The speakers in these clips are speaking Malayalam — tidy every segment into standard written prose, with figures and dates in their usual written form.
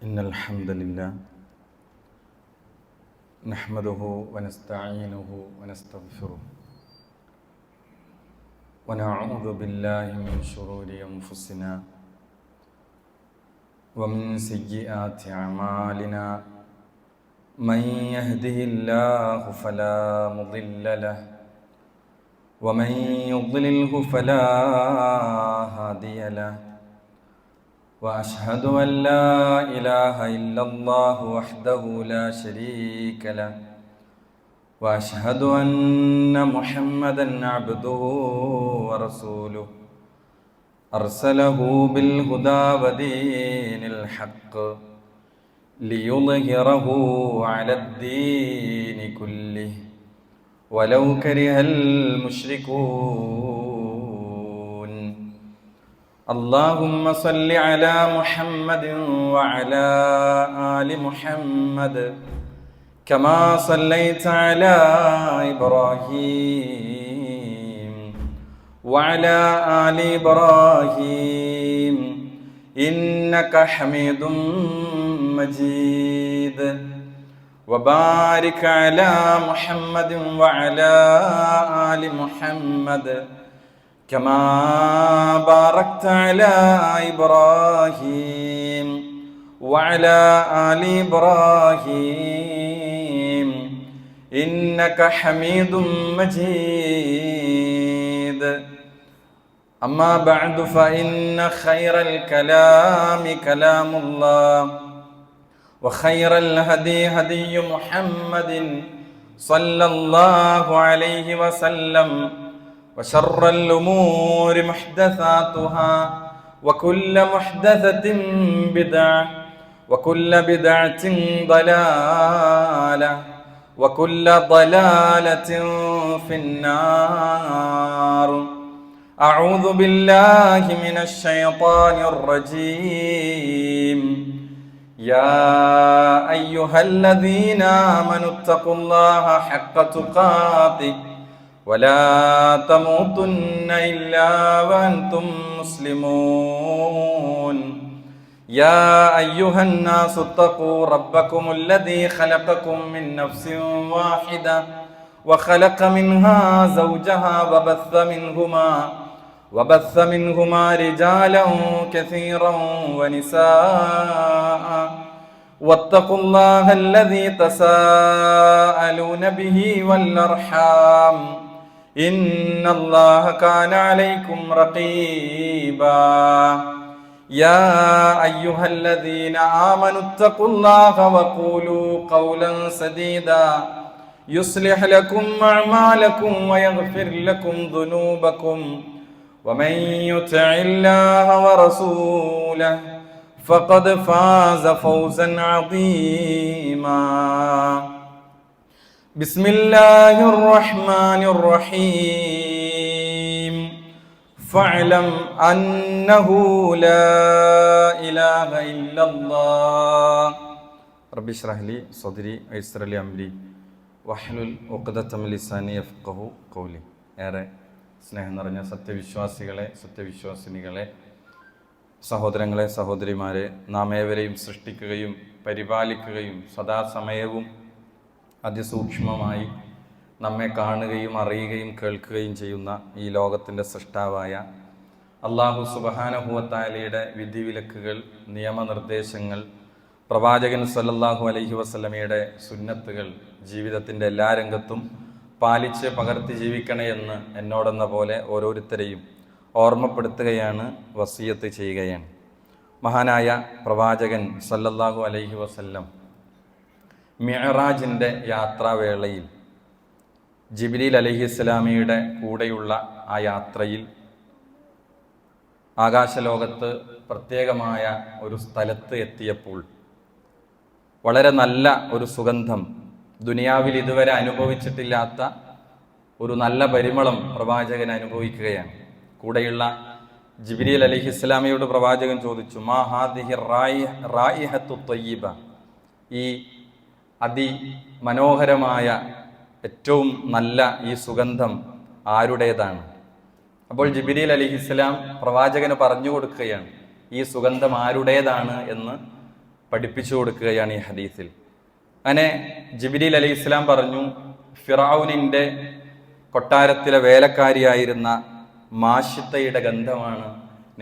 إن الحمد لله نحمده ونستعينه ونستغفره ونعوذ بالله من شرور أنفسنا ومن سيئات أعمالنا من يهده الله فلا مضل له ومن يضلله فلا هادي له وأشهد أن لا إله إلا الله وحده لا شريك له وأشهد أن محمدًا عبده ورسوله أرسله بالهدى ودين الحق ليظهره على الدين كله ولو كره المشركون. اللهم صل على محمد وعلى آل محمد كما صليت على إبراهيم وعلى آل إبراهيم إنك حميد مجيد. وبارك على محمد وعلى آل محمد كما باركت على إبراهيم وعلى آل إبراهيم إنك حميد مجيد. أما بعد فإن خير الكلام كلام الله وخير الهدي هدي محمد صلى الله عليه وسلم وشر الأمور محدثاتها وكل محدثة بدعة وكل بدعة ضلالة وكل ضلالة في النار. أعوذ بالله من الشيطان الرجيم. يا أيها الذين آمنوا اتقوا الله حق تقاته ولا تموتن إلا وأنتم مسلمون. يا أيها الناس اتقوا ربكم الذي خلقكم من نفس واحدة وخلق منها زوجها وبث منهما رجالا كثيرا ونساء واتقوا الله الذي تساءلون به والأرحام إن الله كان عليكم رقيبا. يا أيها الذين آمنوا اتقوا الله وقولوا قولا سديدا يصلح لكم أعمالكم ويغفر لكم ذنوبكم ومن يطع الله ورسوله فقد فاز فوزا عظيما. بسم الله الرحمن الرحيم. فاعلم أنه لا إله إلا الله. رب اشرح لي صدري ويسر لي أمري വഹ്ലുൽ ഉഖ്ദത മിൻ ലിസാനി യഫ്ഖഹു ഖൗലി. ഏറെ സ്നേഹം നിറഞ്ഞ സത്യവിശ്വാസികളെ, സത്യവിശ്വാസിനികളെ, സഹോദരങ്ങളെ, സഹോദരിമാരെ, നാം ഏവരെയും സൃഷ്ടിക്കുകയും പരിപാലിക്കുകയും സദാസമയവും അതിസൂക്ഷ്മമായി നമ്മെ കാണുകയും അറിയുകയും കേൾക്കുകയും ചെയ്യുന്ന ഈ ലോകത്തിൻ്റെ സൃഷ്ടാവായ അല്ലാഹു സുബ്ഹാനഹു വ തആലയുടെ വിധിവിലക്കുകൾ, നിയമനിർദ്ദേശങ്ങൾ, പ്രവാചകൻ സല്ലല്ലാഹു അലൈഹി വസല്ലമയുടെ സുന്നത്തുകൾ ജീവിതത്തിൻ്റെ എല്ലാ രംഗത്തും പാലിച്ച് പകർത്തി ജീവിക്കണേ എന്ന് എന്നോടെന്ന പോലെ ഓരോരുത്തരെയും ഓർമ്മപ്പെടുത്തുകയാണ്, വസിയത്ത് ചെയ്യുകയാണ്. മഹാനായ പ്രവാചകൻ സല്ലല്ലാഹു അലൈഹി വസല്ലം മിഅ്റാജിൻ്റെ യാത്രാവേളയിൽ ജിബ്രീൽ അലൈഹിസ്സലാമിയുടെ കൂടെയുള്ള ആ യാത്രയിൽ ആകാശലോകത്ത് പ്രത്യേകമായ ഒരു സ്ഥലത്ത് എത്തിയപ്പോൾ വളരെ നല്ല ഒരു സുഗന്ധം, ദുനിയാവിൽ ഇതുവരെ അനുഭവിച്ചിട്ടില്ലാത്ത ഒരു നല്ല പരിമളം പ്രവാചകൻ അനുഭവിക്കുകയാണ്. കൂടെയുള്ള ജിബ്രീൽ അലൈഹിസ്സലാമിയോട് പ്രവാചകൻ ചോദിച്ചു, മാ ഹാദിഹി റായിഹത്തു ത്വയ്യിബ, ഈ അതിമനോഹരമായ ഏറ്റവും നല്ല ഈ സുഗന്ധം ആരുടേതാണ്? അപ്പോൾ ജിബ്രീൽ അലൈഹിസ്സലാം പ്രവാചകന് പറഞ്ഞു കൊടുക്കുകയാണ്, ഈ സുഗന്ധം ആരുടേതാണ് എന്ന് പഠിപ്പിച്ചു കൊടുക്കുകയാണ് ഈ ഹദീസിൽ. അങ്ങനെ ജിബ്രീൽ അലൈഹി ഇസ്ലാം പറഞ്ഞു, ഫിറഔനിന്റെ കൊട്ടാരത്തിലെ വേലക്കാരിയായിരുന്ന മാഷിത്തയുടെ ഗന്ധമാണ്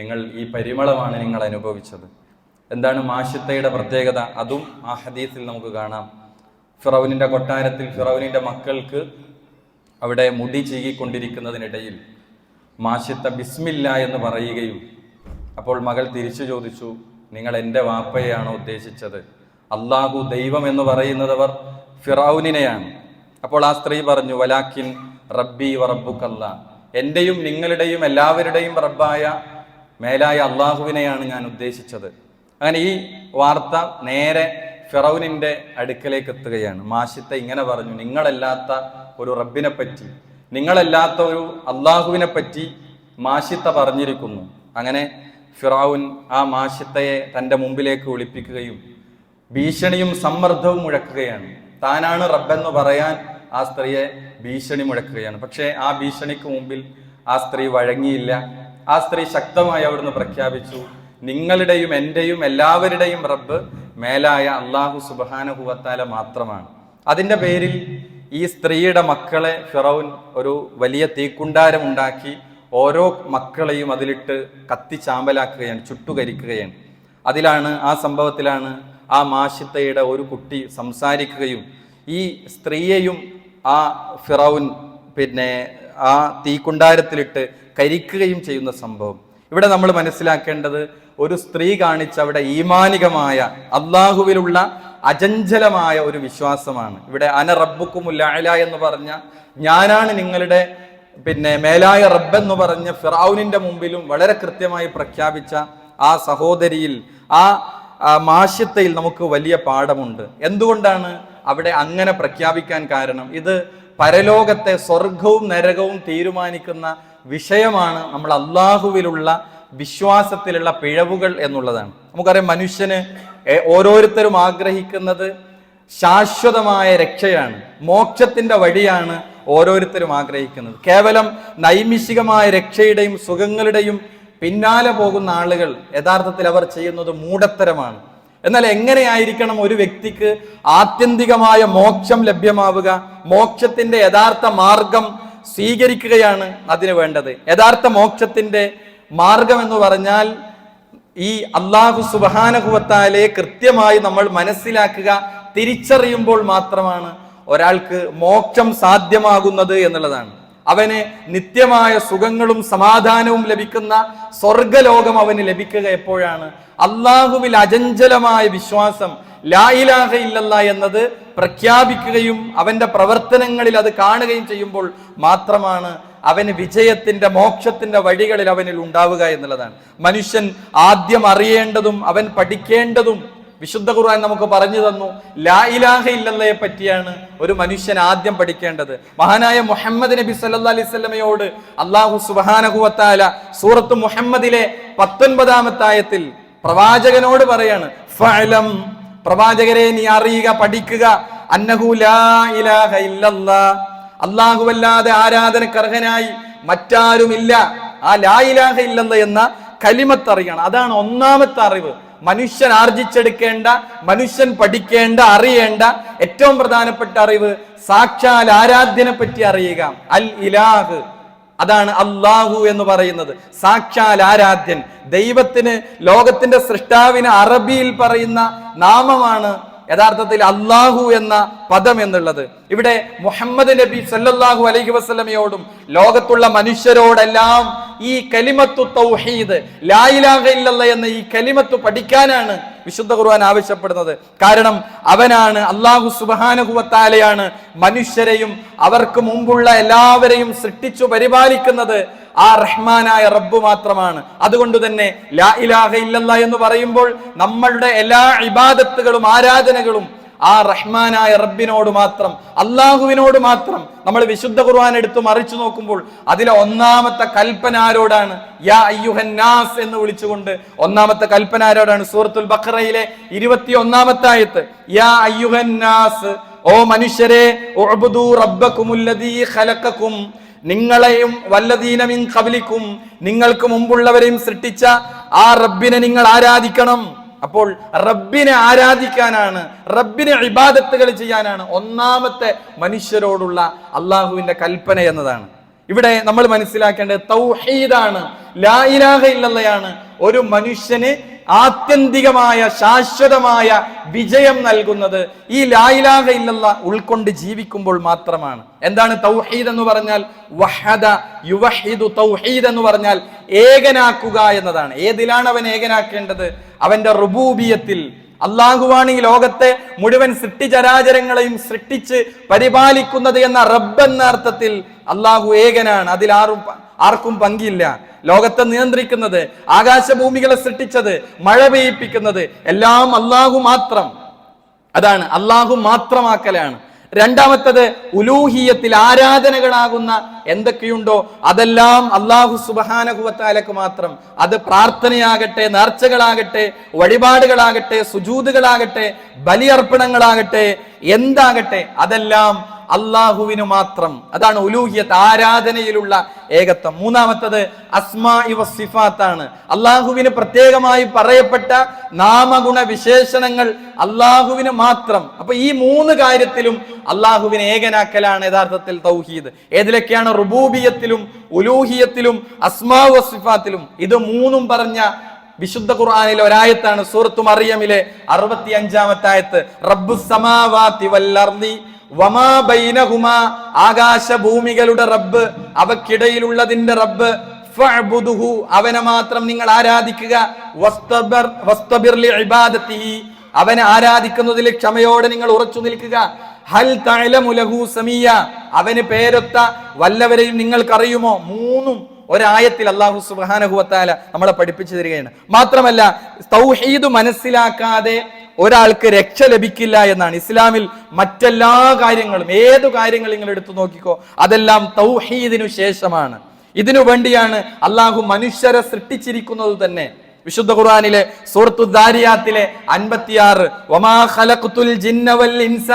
നിങ്ങൾ, ഈ പരിമളമാണ് നിങ്ങൾ അനുഭവിച്ചത്. എന്താണ് മാഷിത്തയുടെ പ്രത്യേകത? അതും ആ ഹദീസിൽ നമുക്ക് കാണാം. ഫിറൗനിന്റെ കൊട്ടാരത്തിൽ ഫിറൗനിന്റെ മക്കൾക്ക് അവിടെ മുടി ചീകിക്കൊണ്ടിരിക്കുന്നതിനിടയിൽ മാഷിത്ത ബിസ്മില്ല എന്ന് പറയുകയും, അപ്പോൾ മകൾ തിരിച്ചു ചോദിച്ചു, നിങ്ങൾ എൻ്റെ വാപ്പയെയാണോ ഉദ്ദേശിച്ചത്? അള്ളാഹു ദൈവം എന്ന് പറയുന്നതവർ ഫിറൗനിനെയാണ്. അപ്പോൾ ആ സ്ത്രീ പറഞ്ഞു, വലാക്കിൻ റബ്ബി വ റബ്ബുക്കല്ല, എൻ്റെയും നിങ്ങളുടെയും എല്ലാവരുടെയും റബ്ബായ മേലായ അള്ളാഹുവിനെയാണ് ഞാൻ ഉദ്ദേശിച്ചത്. അങ്ങനെ ഈ വാർത്ത നേരെ ഫിറൗനിന്റെ അടുക്കലേക്ക് എത്തുകയാണ്. മാഷിത്ത ഇങ്ങനെ പറഞ്ഞു, നിങ്ങളല്ലാത്ത ഒരു റബ്ബിനെ പറ്റി, നിങ്ങളല്ലാത്ത ഒരു അള്ളാഹുവിനെ പറ്റി മാഷിത്ത പറഞ്ഞിരിക്കുന്നു. അങ്ങനെ ഫിറഔൻ ആ മാഷിത്തയെ തൻ്റെ മുമ്പിലേക്ക് ഒളിപ്പിക്കുകയും ഭീഷണിയും സമ്മർദ്ദവും മുഴക്കുകയാണ്. താനാണ് റബ്ബെന്ന് പറയാൻ ആ സ്ത്രീയെ ഭീഷണി മുഴക്കുകയാണ്. പക്ഷേ ആ ഭീഷണിക്ക് മുമ്പിൽ ആ സ്ത്രീ വഴങ്ങിയില്ല. ആ സ്ത്രീ ശക്തമായി അവിടുന്ന് പ്രഖ്യാപിച്ചു, നിങ്ങളുടെയും എൻ്റെയും എല്ലാവരുടെയും റബ്ബ് മേലായ അള്ളാഹു സുബ്ഹാനഹു വ തആല മാത്രമാണ്. അതിൻ്റെ പേരിൽ ഈ സ്ത്രീയുടെ മക്കളെ ഫിറൗൻ ഒരു വലിയ തീക്കുണ്ടാരം ഉണ്ടാക്കി ഓരോ മക്കളെയും അതിലിട്ട് കത്തിച്ചാമ്പലാക്കുകയാണ്, ചുട്ടുകരിക്കുകയാണ്. ആ സംഭവത്തിലാണ് ആ മാഷിത്തയുടെ ഒരു കുട്ടി സംസാരിക്കുകയും ഈ സ്ത്രീയെയും ആ ഫിറൗൻ ആ തീക്കുണ്ടാരത്തിലിട്ട് കരിക്കുകയും ചെയ്യുന്ന സംഭവം. ഇവിടെ നമ്മൾ മനസ്സിലാക്കേണ്ടത്, ഒരു സ്ത്രീ കാണിച്ച അവിടെ ഈമാനികമായ അള്ളാഹുവിലുള്ള അചഞ്ചലമായ ഒരു വിശ്വാസമാണ്. ഇവിടെ അന റബ്ബുക്കുമുൽ അഅല എന്ന് പറഞ്ഞ, ഞാനാണ് നിങ്ങളുടെ മേലായ റബ്ബെന്ന് പറഞ്ഞ ഫിറഔനിന്റെ മുമ്പിലും വളരെ കൃത്യമായി പ്രഖ്യാപിച്ച ആ സഹോദരിയിൽ, ആ മാഷിത്തയിൽ നമുക്ക് വലിയ പാഠമുണ്ട്. എന്തുകൊണ്ടാണ് അവിടെ അങ്ങനെ പ്രഖ്യാപിക്കാൻ കാരണം? ഇത് പരലോകത്തെ സ്വർഗവും നരകവും തീരുമാനിക്കുന്ന വിഷയമാണ്. നമ്മൾ അള്ളാഹുവിലുള്ള വിശ്വാസത്തിലുള്ള പിഴവുകൾ എന്നുള്ളതാണ്. നമുക്കറിയാം, മനുഷ്യന് ഓരോരുത്തരും ആഗ്രഹിക്കുന്നത് ശാശ്വതമായ രക്ഷയാണ്, മോക്ഷത്തിന്റെ വഴിയാണ് ഓരോരുത്തരും ആഗ്രഹിക്കുന്നത്. കേവലം നൈമിഷികമായ രക്ഷയുടെയും സുഖങ്ങളുടെയും പിന്നാലെ പോകുന്ന ആളുകൾ യഥാർത്ഥത്തിൽ അവർ ചെയ്യുന്നത് മൂഢത്തരമാണ്. എന്നാൽ എങ്ങനെയായിരിക്കണം ഒരു വ്യക്തിക്ക് ആത്യന്തികമായ മോക്ഷം ലഭ്യമാവുക? മോക്ഷത്തിന്റെ യഥാർത്ഥ മാർഗം സ്വീകരിക്കുകയാണ് അതിന് വേണ്ടത്. യഥാർത്ഥ മോക്ഷത്തിന്റെ മാർഗം എന്ന് പറഞ്ഞാൽ ഈ അല്ലാഹു സുബ്ഹാനഹു വ തആലയെ കൃത്യമായി നമ്മൾ മനസ്സിലാക്കുക, തിരിച്ചറിയുമ്പോൾ മാത്രമാണ് ഒരാൾക്ക് മോക്ഷം സാധ്യമാകുന്നത് എന്നുള്ളതാണ്. അവന് നിത്യമായ സുഖങ്ങളും സമാധാനവും ലഭിക്കുന്ന സ്വർഗലോകം അവന് ലഭിക്കുക എപ്പോഴാണ്? അള്ളാഹുവിൽ അചഞ്ചലമായ വിശ്വാസം, ലാ ഇലാഹ ഇല്ലല്ലാഹ് എന്നത് പ്രഖ്യാപിക്കുകയും അവന്റെ പ്രവർത്തനങ്ങളിൽ അത് കാണുകയും ചെയ്യുമ്പോൾ മാത്രമാണ് അവന് വിജയത്തിന്റെ മോക്ഷത്തിന്റെ വഴികളിൽ അവനിൽ ഉണ്ടാവുക എന്നുള്ളതാണ്. മനുഷ്യൻ ആദ്യം അറിയേണ്ടതും അവൻ പഠിക്കേണ്ടതും വിശുദ്ധ ഖുർആൻ നമുക്ക് പറഞ്ഞു തന്നു. ലാ ഇലാഹ ഇല്ലല്ലയെ പറ്റിയാണ് ഒരു മനുഷ്യൻ ആദ്യം പഠിക്കേണ്ടത്. മഹാനായ മുഹമ്മദ് നബി സല്ലല്ലാഹു അലൈഹി വസല്ലമയോട് അല്ലാഹു സുബ്ഹാനഹു വ തആല സൂറത്ത് മുഹമ്മദിലെ 19-ാമത്തെ ആയത്തിൽ പ്രവാചകനോട് പറയാണ്, ഫഅലം, പ്രവാചകരെ നീ അറിയുക, പഠിക്കുക, അന്നഹു ലാ ഇലാഹ ഇല്ലല്ലാഹ്, അല്ലാഹുവല്ലാതെ ആരാധനക്കർഹനായി മറ്റാരുമില്ല. ആ ലാ ഇലാഹ ഇല്ലല്ലാഹ് എന്ന കലിമത്ത് അറിയണം. അതാണ് ഒന്നാമത്തെ അറിവ്. മനുഷ്യൻ ആർജിച്ചെടുക്കേണ്ട, മനുഷ്യൻ പഠിക്കേണ്ട, അറിയേണ്ട ഏറ്റവും പ്രധാനപ്പെട്ട അറിവ് സാക്ഷാൽ ആരാധ്യനെ പറ്റി അറിയുക. അൽ ഇലാഹ്, അതാണ് അല്ലാഹു എന്ന് പറയുന്നത്, സാക്ഷാൽ ആരാധ്യൻ. ദൈവത്തിന്, ലോകത്തിന്റെ സൃഷ്ടാവിന് അറബിയിൽ പറയുന്ന നാമമാണ് യഥാർത്ഥത്തിൽ അല്ലാഹു എന്ന പദം എന്നുള്ളത്. ഇവിടെ മുഹമ്മദ് നബി സല്ലല്ലാഹു അലൈഹി വസല്ലമയോടും ലോകത്തുള്ള മനുഷ്യരോടെല്ലാം ഈ കലിമത്തു തൗഹീദ്, ലാ ഇലാഹ ഇല്ലല്ലാഹ് എന്ന ഈ കലിമത്ത് പഠിക്കാനാണ് വിശുദ്ധ ഖുർആൻ ആവശ്യപ്പെടുന്നത്. കാരണം അവനാണ്, അല്ലാഹു സുബ്ഹാനഹു വ തആലയാണ് മനുഷ്യരെയും അവർക്ക് മുമ്പുള്ള എല്ലാവരെയും സൃഷ്ടിച്ചു പരിപാലിക്കുന്നത് ആ റഹ്മാനായ റബ്ബ് മാത്രമാണ്. അതുകൊണ്ട് തന്നെ ലാ ഇലാഹ ഇല്ലല്ലാഹ് എന്ന് പറയുമ്പോൾ നമ്മളുടെ എല്ലാ ഇബാദത്തുകളും ആരാധനകളും ആ റഹ്മാനായ റബ്ബിനോട് മാത്രം, അള്ളാഹുവിനോട് മാത്രം. നമ്മൾ വിശുദ്ധ ഖുർആൻ എടുത്ത് മറിച്ചു നോക്കുമ്പോൾ അതിലെ ഒന്നാമത്തെ കൽപ്പന ആരോടാണ്? യാ അയ്യുഹന്നാസ് എന്ന് വിളിച്ചുകൊണ്ട് ഒന്നാമത്തെ കൽപ്പന ആരോടാണ്? സൂറത്തുൽ ബഖറയിലെ 21-ാമത്തെ ആയത്ത്, യാ അയ്യുഹന്നാസ്, ഓ മനുഷ്യരെ, ഉഅ്ബുദൂ റബ്ബക്കുമുല്ലദീ ഖലഖക്കും, നിങ്ങളെയും വല്ലദീന മിൻ ഖബ്ലിക്കും, നിങ്ങൾക്ക് മുമ്പുള്ളവരെയും സൃഷ്ടിച്ച ആ റബ്ബിനെ നിങ്ങൾ ആരാധിക്കണം. അപ്പോൾ റബ്ബിനെ ആരാധിക്കാനാണ്, റബ്ബിനെ ഇബാദത്തുകൾ ചെയ്യാനാണ് ഒന്നാമത്തെ മനുഷ്യരോടുള്ള അള്ളാഹുവിന്റെ കൽപ്പന എന്നതാണ്. ഇവിടെ നമ്മൾ മനസ്സിലാക്കേണ്ടത് തൗഹീദാണ്, ലാ ഇലാഹ ഇല്ലല്ലയാണ് ഒരു മനുഷ്യന് ആത്യന്തികമായ ശാശ്വതമായ വിജയം നൽകുന്നത്. ഈ ലാ ഇലാഹ ഇല്ലല്ല ഉൾക്കൊണ്ട് ജീവിക്കുമ്പോൾ മാത്രമാണ്. എന്താണ് തൗഹീദ് എന്ന് പറഞ്ഞാൽ? വഹദ യുവഹിദു തൗഹീദ് എന്ന് പറഞ്ഞാൽ ഏകനാക്കുക എന്നതാണ്. ഏതിലാണ് അവൻ ഏകനാക്കേണ്ടത്? അവന്റെ റുബൂബിയത്തിൽ. അള്ളാഹുവാണ് ഈ ലോകത്തെ മുഴുവൻ സൃഷ്ടിചരാചരങ്ങളെയും സൃഷ്ടിച്ച് പരിപാലിക്കുന്നത് എന്ന റബ്ബ് എന്ന അർത്ഥത്തിൽ അള്ളാഹു ഏകനാണ്. അതിൽ ആർക്കും പങ്കില്ല. ലോകത്തെ നിയന്ത്രിക്കുന്നത്, ആകാശഭൂമികളെ സൃഷ്ടിച്ചത്, മഴ പെയ്യിപ്പിക്കുന്നത് എല്ലാം അള്ളാഹു മാത്രം. അതാണ് അള്ളാഹു മാത്രമാക്കലാണ്. രണ്ടാമത്തത് ഉലൂഹിയത്തിൽ ആരാധനകളാകുന്ന എന്തൊക്കെയുണ്ടോ അതെല്ലാം അള്ളാഹു സുബ്ഹാനഹു വ തആലക്ക് മാത്രം. അത് പ്രാർത്ഥനയാകട്ടെ, നേർച്ചകളാകട്ടെ, വഴിപാടുകളാകട്ടെ, സുജൂദുകളാകട്ടെ, ബലിയർപ്പണങ്ങളാകട്ടെ, എന്താകട്ടെ അതെല്ലാം അള്ളാഹുവിന് മാത്രം. അതാണ് ഉലൂഹിയത്ത്, ആരാധനയിലുള്ള ഏകത്വം. മൂന്നാമത്തത് അസ്മാഇ വസിഫാത്താണ്. അള്ളാഹുവിന് പ്രത്യേകമായി പറയപ്പെട്ട നാമഗുണ വിശേഷണങ്ങൾ അള്ളാഹുവിന് മാത്രം. അപ്പൊ ഈ മൂന്ന് കാര്യത്തിലും അള്ളാഹുവിനെ ഏകനാക്കലാണ് യഥാർത്ഥത്തിൽ തൗഹീദ്. ഏതിലൊക്കെയാണ്? റുബൂബിയത്തിലും ഉലൂഹിയത്തിലും അസ്മാ വസിഫാത്തിലും. ഇത് മൂന്നും പറഞ്ഞ വിശുദ്ധ ഖുർആനിലെ ഒരായത്താണ് സൂറത്തു മറിയമിലെ 65-ാമത്തെ ആയത്ത്. റബ്ബുസ് സമാവാതി വൽ അർദി വമാ ബൈനഹുമാ, ആകാശഭൂമികളുടെ റബ്ബ്, അവക്കിടയിലുള്ളതിന്റെ റബ്ബ്. ഫഅ്ബുദുഹു, അവനെ മാത്രം നിങ്ങൾ ആരാധിക്കുക. വസ്തബിർ ലിഇബാദതിഹി, അവനെ ആരാധിക്കുന്നതിൽ ക്ഷമയോടെ നിങ്ങൾ ഉറച്ചു നിൽക്കുക. ഹൽ തഅലമു ലഹു സമീയ, അവന് പേരൊത്ത വല്ലവരെയും നിങ്ങൾക്കറിയുമോ? മൂന്നും ഒരായത്തിൽ അല്ലാഹു സുബ്ഹാനഹു വ തആല നമ്മളെ പഠിപ്പിച്ചു തരികയാണ്. മാത്രമല്ല തൗഹീദ് മനസ്സിലാക്കാതെ ഒരാൾക്ക് രക്ഷ ലഭിക്കില്ല എന്നാണ്. ഇസ്ലാമിൽ മറ്റെല്ലാ കാര്യങ്ങളും, ഏതു കാര്യങ്ങൾ നിങ്ങൾ എടുത്തു നോക്കിക്കോ, അതെല്ലാം തൗഹീദിനു ശേഷമാണ്. ഇതിനു വേണ്ടിയാണ് അള്ളാഹു മനുഷ്യരെ സൃഷ്ടിച്ചിരിക്കുന്നത് തന്നെ. വിശുദ്ധ ഖുർആനിലെ സൂറത്തു ദാരിയാത്തിലെ 56, വമാ ഖലഖ്തുൽ ജിന്ന വൽ ഇൻസ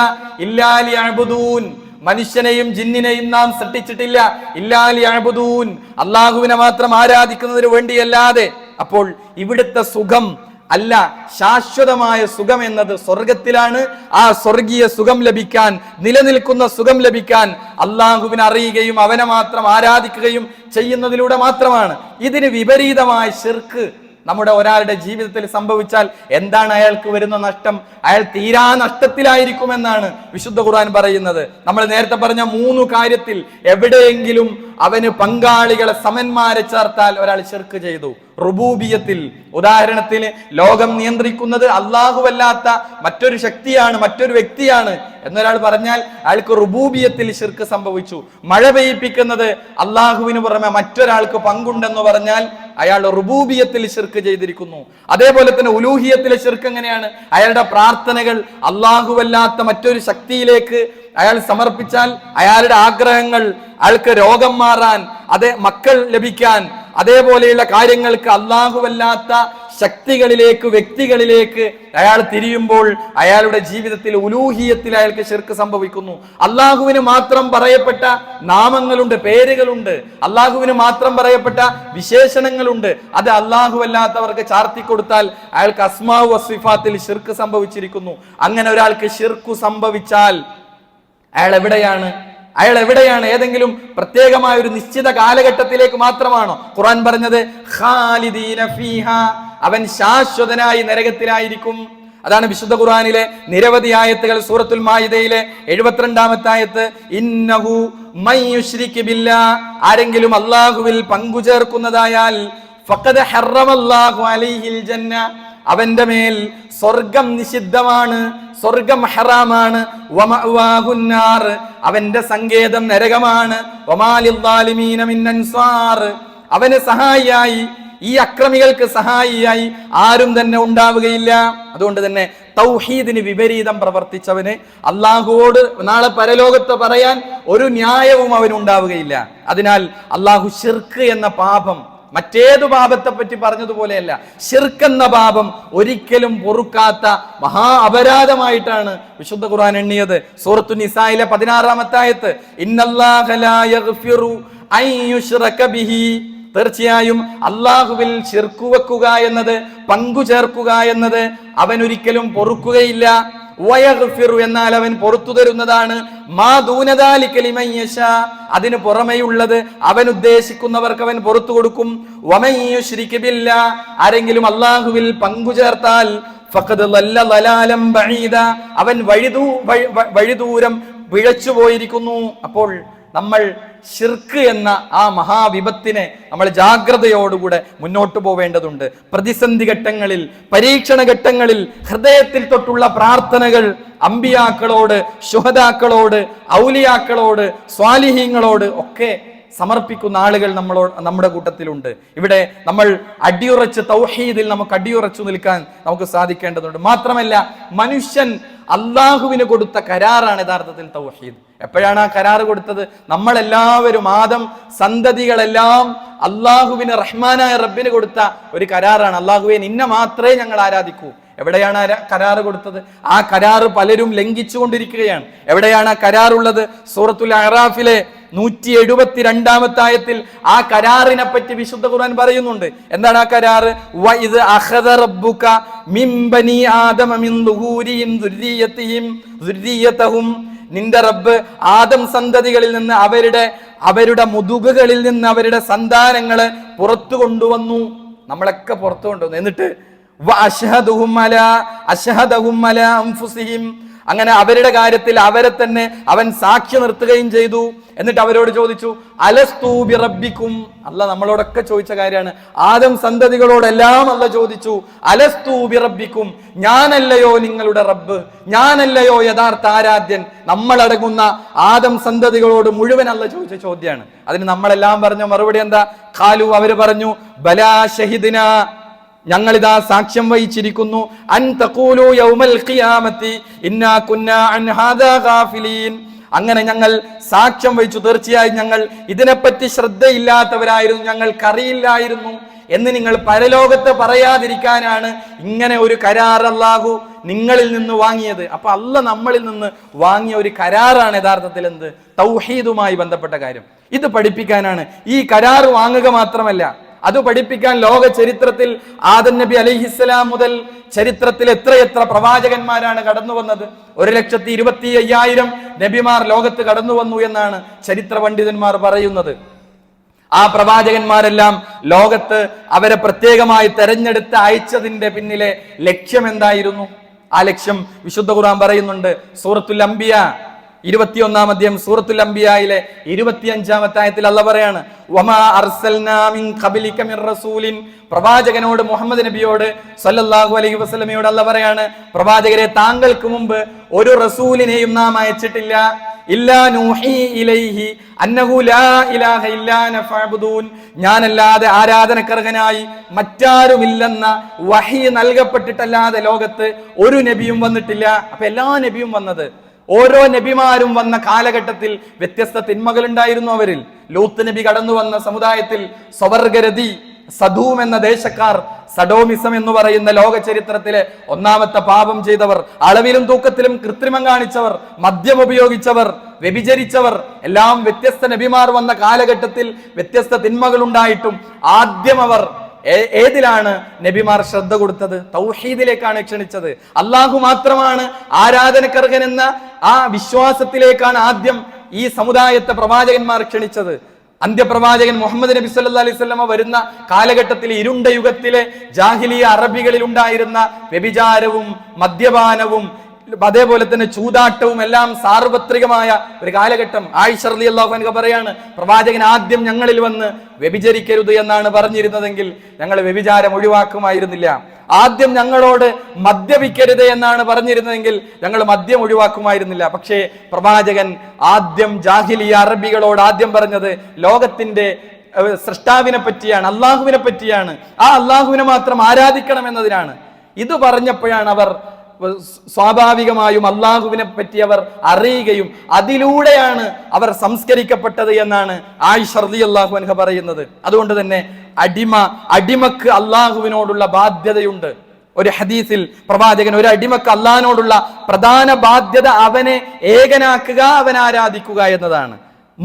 ഇല്ലാ ലിയഅ്ബുദൂൻ, മനുഷ്യനെയും ജിന്നിനെയും നാം സൃഷ്ടിച്ചിട്ടില്ല ഇല്ലാ ലിയഅ്ബുദൂൻ, അള്ളാഹുവിനെ മാത്രം ആരാധിക്കുന്നതിന് വേണ്ടിയല്ലാതെ. അപ്പോൾ ഇവിടുത്തെ സുഖം അല്ല, ശാശ്വതമായ സുഖം എന്നത് സ്വർഗത്തിലാണ്. ആ സ്വർഗീയ സുഖം ലഭിക്കാൻ, നിലനിൽക്കുന്ന സുഖം ലഭിക്കാൻ അള്ളാഹുവിനെ അറിയുകയും അവനെ മാത്രം ആരാധിക്കുകയും ചെയ്യുന്നതിലൂടെ മാത്രമാണ്. ഇതിന് വിപരീതമായ ശിർക്ക് നമ്മുടെ ഒരാളുടെ ജീവിതത്തിൽ സംഭവിച്ചാൽ എന്താണ് അയാൾക്ക് വരുന്ന നഷ്ടം? അയാൾ തീരാ നഷ്ടത്തിലായിരിക്കുമെന്നാണ് വിശുദ്ധ ഖുർആൻ പറയുന്നത്. നമ്മൾ നേരത്തെ പറഞ്ഞ മൂന്ന് കാര്യത്തിൽ എവിടെയെങ്കിലും അവന് പങ്കാളികളെ, സമന്മാരെ ചേർത്താൽ ഒരാൾ ശിർക്ക് ചെയ്തു. റുബൂബിയത്തിൽ, ഉദാഹരണത്തിന് ലോകം നിയന്ത്രിക്കുന്നത് അല്ലാഹുവല്ലാത്ത മറ്റൊരു ശക്തിയാണ്, മറ്റൊരു വ്യക്തിയാണ് എന്നൊരാൾ പറഞ്ഞാൽ അയാൾക്ക് റുബൂബിയത്തിൽ ശിർക്ക് സംഭവിച്ചു. മഴ പെയ്യിപ്പിക്കുന്നത് അള്ളാഹുവിന് പുറമെ മറ്റൊരാൾക്ക് പങ്കുണ്ടെന്ന് പറഞ്ഞാൽ അയാൾ റുബൂബിയത്തിൽ ശിർക്ക് ചെയ്തിരിക്കുന്നു. അതേപോലെ തന്നെ ഉലൂഹിയത്തിലെ ശിർക്ക് എങ്ങനെയാണ്? അയാളുടെ പ്രാർത്ഥനകൾ അള്ളാഹുവല്ലാത്ത മറ്റൊരു ശക്തിയിലേക്ക് അയാൾ സമർപ്പിച്ചാൽ അയാളുടെ ആഗ്രഹങ്ങൾ, അയാൾക്ക് രോഗം മാറാൻ, അതേ മക്കൾ ലഭിക്കാൻ, അതേപോലെയുള്ള കാര്യങ്ങൾക്ക് അള്ളാഹുവല്ലാത്ത ശക്തികളിലേക്ക്, വ്യക്തികളിലേക്ക് അയാൾ തിരിയുമ്പോൾ അയാളുടെ ജീവിതത്തിൽ ഉലൂഹിയത്തിൽ അയാൾക്ക് ശിർക്ക് സംഭവിക്കുന്നു. അള്ളാഹുവിന് മാത്രം പറയപ്പെട്ട നാമങ്ങളുണ്ട്, പേരുകളുണ്ട്, അള്ളാഹുവിന് മാത്രം പറയപ്പെട്ട വിശേഷണങ്ങളുണ്ട്. അത് അള്ളാഹുവല്ലാത്തവർക്ക് ചാർത്തിക്കൊടുത്താൽ അയാൾക്ക് അസ്മാ വസിഫാത്തിൽ ശിർക്ക് സംഭവിച്ചിരിക്കുന്നു. അങ്ങനെ ഒരാൾക്ക് ശിർക്ക് സംഭവിച്ചാൽ അയാൾ എവിടെയാണ്? ഏതെങ്കിലും പ്രത്യേകമായ ഒരു നിശ്ചിത കാലഘട്ടത്തിലേക്ക് മാത്രമാണോ ഖുർആൻ പറഞ്ഞത്? ഖാലിദീന ഫീഹാ, അവൻ ശാശ്വതനായി നരകത്തിലായിരിക്കും. അതാണ് വിശുദ്ധ ഖുർആനിലെ നിരവധി ആയത്തുകൾ. സൂറത്തുൽ മാഇദയിലെ 72-ാമത്തെ ആയത്ത്, ഇന്നഹു മയ്യുശ്രിക് ബില്ലാഹ്, ആരെങ്കിലും അല്ലാഹുവിൽ പങ്കു ചേർക്കുന്നതായാൽ ഫഖദ് ഹറമല്ലാഹു അലൈഹിൽ ജന്ന, അവന്റെ മേൽ സ്വർഗം നിഷിദ്ധമാണ്, സ്വർഗം ഹറാമാണ്. വമഅവാഹുന്നാർ, അവന്റെ സങ്കേതം നരകമാണ്. വമാലിൽ ളാലിമീന മിൻ അൻസാർ, അവന് സഹായിയായി, ഈ അക്രമികൾക്ക് സഹായിയായി ആരും തന്നെ ഉണ്ടാവുകയില്ല. അതുകൊണ്ട് തന്നെ തൗഹീദിന് വിപരീതം പ്രവർത്തിച്ചവന് അള്ളാഹുവോട് നാളെ പരലോകത്ത് പറയാൻ ഒരു ന്യായവും അവനുണ്ടാവുകയില്ല. അതിനാൽ അള്ളാഹു ശിർക്ക് എന്ന പാപം മറ്റേതു പാപത്തെ പറ്റി പറഞ്ഞതുപോലെയല്ല, ശിർക്ക് എന്ന പാപം ഒരിക്കലും പൊറുക്കാത്ത മഹാ അപരാധമായിട്ടാണ് വിശുദ്ധ ഖുർആൻ എണ്ണിയത്. സൂറത്തു നിസായിലെ 16-ാമത്തെ ആയത്ത്, ഇന്നല്ലാഹ ലാ യഗ്ഫിറു അൻ യുശ്റക ബിഹി തീർച്ചയായും അള്ളാഹുവിൽ ശിർക്ക് വെക്കുക എന്നത്, പങ്കു ചേർക്കുക എന്നത് അവനൊരിക്കലും പൊറുക്കുകയില്ല. വയഗ്ഫിറു, എന്നാൽ അവൻ പുറത്തു തരുന്നതാണ്. മാ ദൂന ദാലിക ലിമൻ യശാ, അതിന് പുറമെയുള്ളത് അവൻ ഉദ്ദേശിക്കുന്നവർക്ക് അവൻ പുറത്തു കൊടുക്കും. വമൻ യുശ്രിക് ബില്ലാഹ്, ആരെങ്കിലും അള്ളാഹുവിൽ പങ്കു ചേർത്താൽ ഫഖദ് ളല്ല ളലാലൻ ബഈദ, അവൻ വഴിദൂരം പിഴച്ചു പോയിരിക്കുന്നു. അപ്പോൾ നമ്മൾ ശിർക്ക് എന്ന ആ മഹാവിപത്തിനെ നമ്മൾ ജാഗ്രതയോടുകൂടെ മുന്നോട്ട് പോവേണ്ടതുണ്ട്. പ്രതിസന്ധി ഘട്ടങ്ങളിൽ, പരീക്ഷണ ഘട്ടങ്ങളിൽ ഹൃദയത്തിൽ തൊട്ടുള്ള പ്രാർത്ഥനകൾ അമ്പിയാക്കളോട്, ശുഹദാക്കളോട്, ഔലിയാക്കളോട്, സ്വാലിഹീങ്ങളോട് ഒക്കെ സമർപ്പിക്കുന്ന ആളുകൾ നമ്മുടെ കൂട്ടത്തിലുണ്ട്. ഇവിടെ നമ്മൾ അടിയുറച്ച് തൗഹീദിൽ നമുക്ക് അടിയുറച്ചു നിൽക്കാൻ നമുക്ക് സാധിക്കേണ്ടതുണ്ട്. മാത്രമല്ല, മനുഷ്യൻ അള്ളാഹുവിന് കൊടുത്ത കരാറാണ് യഥാർത്ഥത്തിൽ തൗഹീദ്. എപ്പോഴാണ് ആ കരാറ് കൊടുത്തത്? നമ്മളെല്ലാവരും, ആദം സന്തതികളെല്ലാം അള്ളാഹുവിന്, റഹ്മാനായ റബ്ബിന് കൊടുത്ത ഒരു കരാറാണ്. അള്ളാഹുവെ നിന്നെ മാത്രമേ ഞങ്ങൾ ആരാധിക്കൂ. എവിടെയാണ് കരാറ് കൊടുത്തത്? ആ കരാറ് പലരും ലംഘിച്ചുകൊണ്ടിരിക്കുകയാണ്. എവിടെയാണ് ആ കരാറുള്ളത്? സൂറത്തുൽ അറാഫിലെ 172 ആയത്തിൽ ആ കരാറിനെ പറ്റി വിശുദ്ധ ഖുർആൻ പറയുന്നുണ്ട്. എന്താണ് ആ കരാറ്? വഇദ് അഖദ റബ്ബുക മിൻ ബനി ആദമ മിൻ ദുഹൂരിഹിം ദുർരിയതഹും, നിന്റെ റബ്ബ് ആദം സന്തതികളിൽ നിന്ന് അവരുടെ മുതുകുകളിൽ നിന്ന് അവരുടെ സന്താനങ്ങളെ പുറത്തു കൊണ്ടുവന്നു. നമ്മളൊക്കെ പുറത്തു കൊണ്ടുവന്നു. എന്നിട്ട് അങ്ങനെ അവരുടെ കാര്യത്തിൽ അവരെ തന്നെ അവൻ സാക്ഷി നിർത്തുകയും ചെയ്തു. എന്നിട്ട് അവരോട് ചോദിച്ചു, അലസ്തു ബി റബ്ബിക്കും. അല്ലാഹ് നമ്മളോടൊക്കെ ചോദിച്ച കാര്യമാണ്. ആദം സന്തതികളോടെല്ലാം അല്ലാഹ് ചോദിച്ചു, അലസ്തു ബി റബ്ബിക്കും, ഞാനല്ലയോ നിങ്ങളുടെ റബ്ബ്, ഞാനല്ലയോ യഥാർത്ഥ ആരാധ്യൻ? നമ്മളടങ്ങുന്ന ആദം സന്തതികളോട് മുഴുവൻ അല്ലാഹ് ചോദിച്ച ചോദ്യമാണ്. അതിന് നമ്മളെല്ലാം പറഞ്ഞ മറുപടി എന്താ? ഖാലു, അവര് പറഞ്ഞു, ബലാ ഷഹിദ്നാ, ഞങ്ങളിതാ സാക്ഷ്യം വഹിച്ചിരിക്കുന്നു. അൻ തഖൂലു യൗമൽ ഖിയാമത്തി ഇന്നാ കുന്നാ അൻ ഹാദാ ഗാഫിലീൻ, അങ്ങനെ ഞങ്ങൾ സാക്ഷ്യം വഹിച്ചു, തീർച്ചയായും ഞങ്ങൾ ഇതിനെപ്പറ്റി ശ്രദ്ധയില്ലാത്തവരായിരുന്നു, ഞങ്ങൾക്കറിയില്ലായിരുന്നു എന്ന് നിങ്ങൾ പരലോകത്ത് പറയാതിരിക്കാനാണ് ഇങ്ങനെ ഒരു കരാർ അല്ലാഹു നിങ്ങളിൽ നിന്ന് വാങ്ങിയത്. അപ്പൊ അല്ലാഹ് നമ്മളിൽ നിന്ന് വാങ്ങിയ ഒരു കരാറാണ് യഥാർത്ഥത്തിൽ എന്ത്? തൗഹീദുമായി ബന്ധപ്പെട്ട കാര്യം. ഇത് പഠിപ്പിക്കാനാണ്. ഈ കരാർ വാങ്ങുക മാത്രമല്ല, അത് പഠിപ്പിക്കാൻ ലോക ചരിത്രത്തിൽ ആദം നബി അലൈഹിസ്സലാം മുതൽ ചരിത്രത്തിൽ എത്രയെത്ര പ്രവാചകന്മാരാണ് കടന്നു വന്നത്. 1,25,000 നബിമാർ ലോകത്ത് കടന്നു വന്നു എന്നാണ് ചരിത്ര പണ്ഡിതന്മാർ പറയുന്നത്. ആ പ്രവാചകന്മാരെല്ലാം ലോകത്ത് അവരെ പ്രത്യേകമായി തെരഞ്ഞെടുത്ത് അയച്ചതിന്റെ പിന്നിലെ ലക്ഷ്യം എന്തായിരുന്നു? ആ ലക്ഷ്യം വിശുദ്ധ ഖുർആൻ പറയുന്നുണ്ട്. സൂറത്തുൽ അംബിയ 21-ാം അധ്യായം സൂറത്തുൽ അംബിയായിലെ 25-ാമത്തെ ആയത്തിൽ അല്ലാഹ് പറയാണ്, വമാ അർസൽനാ മിൻ ഖബലിക മിർ റസൂലിൻ, പ്രവാചകനോട്, മുഹമ്മദ് നബിയോട് സല്ലല്ലാഹു അലൈഹി വസല്ലമയോട് അല്ലാഹ് പറയാണ്, പ്രവാചകരെ, താങ്കൾക്ക് മുമ്പ് ഒരു റസൂലിനെയും നാം അയച്ചിട്ടില്ല. ഇല്ലാ നൂഹി ഇലൈഹി അന്നഹു ലാ ഇലാഹ ഇല്ലാ അന ഫഅബ്ദൂൻ, ഞാനല്ലാതെ ആരാധനക്കർഹനായി മറ്റാരുമില്ലെന്ന വഹി നൽകപ്പെട്ടിട്ടല്ലാതെ ലോകത്ത് ഒരു നബിയും വന്നിട്ടില്ല. അപ്പൊ എല്ലാ നബിയും വന്നത്, ഓരോ നബിമാരും വന്ന കാലഘട്ടത്തിൽ വ്യത്യസ്ത തിന്മകൾ ഉണ്ടായിരുന്നു അവരിൽ. ലൂത്ത് നബി കടന്നു വന്ന സമുദായത്തിൽ സ്വവർഗരതി, സദൂം എന്ന ദേശക്കാർ, സഡോമിസം എന്ന് പറയുന്ന ലോക ചരിത്രത്തിലെ 1-ാമത്തെ പാപം ചെയ്തവർ, അളവിലും തൂക്കത്തിലും കൃത്രിമം കാണിച്ചവർ, മദ്യം ഉപയോഗിച്ചവർ, വ്യഭിചരിച്ചവർ, എല്ലാം വ്യത്യസ്ത നബിമാർ വന്ന കാലഘട്ടത്തിൽ വ്യത്യസ്ത തിന്മകൾ ഉണ്ടായിട്ടും ആദ്യം അവർ ഏതിലാണ് നബിമാർ ശ്രദ്ധ കൊടുത്തത്? തൗഹീദിലേക്കാണ് ക്ഷണിച്ചത്. അള്ളാഹു മാത്രമാണ് ആരാധനക്കർഹൻ എന്ന ആ വിശ്വാസത്തിലേക്കാണ് ആദ്യം ഈ സമുദായത്തെ പ്രവാചകന്മാർ ക്ഷണിച്ചത്. അന്ത്യപ്രവാചകൻ മുഹമ്മദ് നബി സല്ലല്ലാഹു അലൈഹി വസല്ലമ വരുന്ന കാലഘട്ടത്തിൽ ഇരുണ്ട യുഗത്തിലെ ജാഹിലിയ അറബികളിൽ ഉണ്ടായിരുന്ന വ്യഭിചാരവും മദ്യപാനവും അതേപോലെ തന്നെ ചൂതാട്ടവും എല്ലാം സാർവത്രികമായ ഒരു കാലഘട്ടം. ആയിഷ റളിയല്ലാഹു അൻഹ പറയാണ്, പ്രവാചകൻ ആദ്യം ഞങ്ങളിൽ വന്ന് വ്യഭിചരിക്കരുത് എന്നാണ് പറഞ്ഞിരുന്നതെങ്കിൽ ഞങ്ങൾ വ്യഭിചാരം ഒഴിവാക്കുമായിരുന്നില്ല. ആദ്യം ഞങ്ങളോട് മദ്യപിക്കരുത് എന്നാണ് പറഞ്ഞിരുന്നതെങ്കിൽ ഞങ്ങൾ മദ്യം ഒഴിവാക്കുമായിരുന്നില്ല. പക്ഷേ പ്രവാചകൻ ആദ്യം ജാഹിലിയ അറബികളോട് ആദ്യം പറഞ്ഞത് ലോകത്തിന്റെ സൃഷ്ടാവിനെ പറ്റിയാണ്, അള്ളാഹുവിനെ പറ്റിയാണ്. ആ അള്ളാഹുവിനെ മാത്രം ആരാധിക്കണം എന്നതിനാണ്. ഇത് പറഞ്ഞപ്പോഴാണ് അവർ സ്വാഭാവികമായും അള്ളാഹുവിനെ പറ്റി അവർ അറിയുകയും അതിലൂടെയാണ് അവർ സംസ്കരിക്കപ്പെട്ടത് എന്നാണ് ആയിഷ റളിയല്ലാഹു അൻഹ പറയുന്നത്. അതുകൊണ്ട് തന്നെ അടിമക്ക് അള്ളാഹുവിനോടുള്ള ബാധ്യതയുണ്ട്. ഒരു ഹദീസിൽ പ്രവാചകൻ ഒരു അടിമക്ക് അള്ളാഹിനോടുള്ള പ്രധാന ബാധ്യത അവനെ ഏകനാക്കുക, അവനെ ആരാധിക്കുക എന്നതാണ്.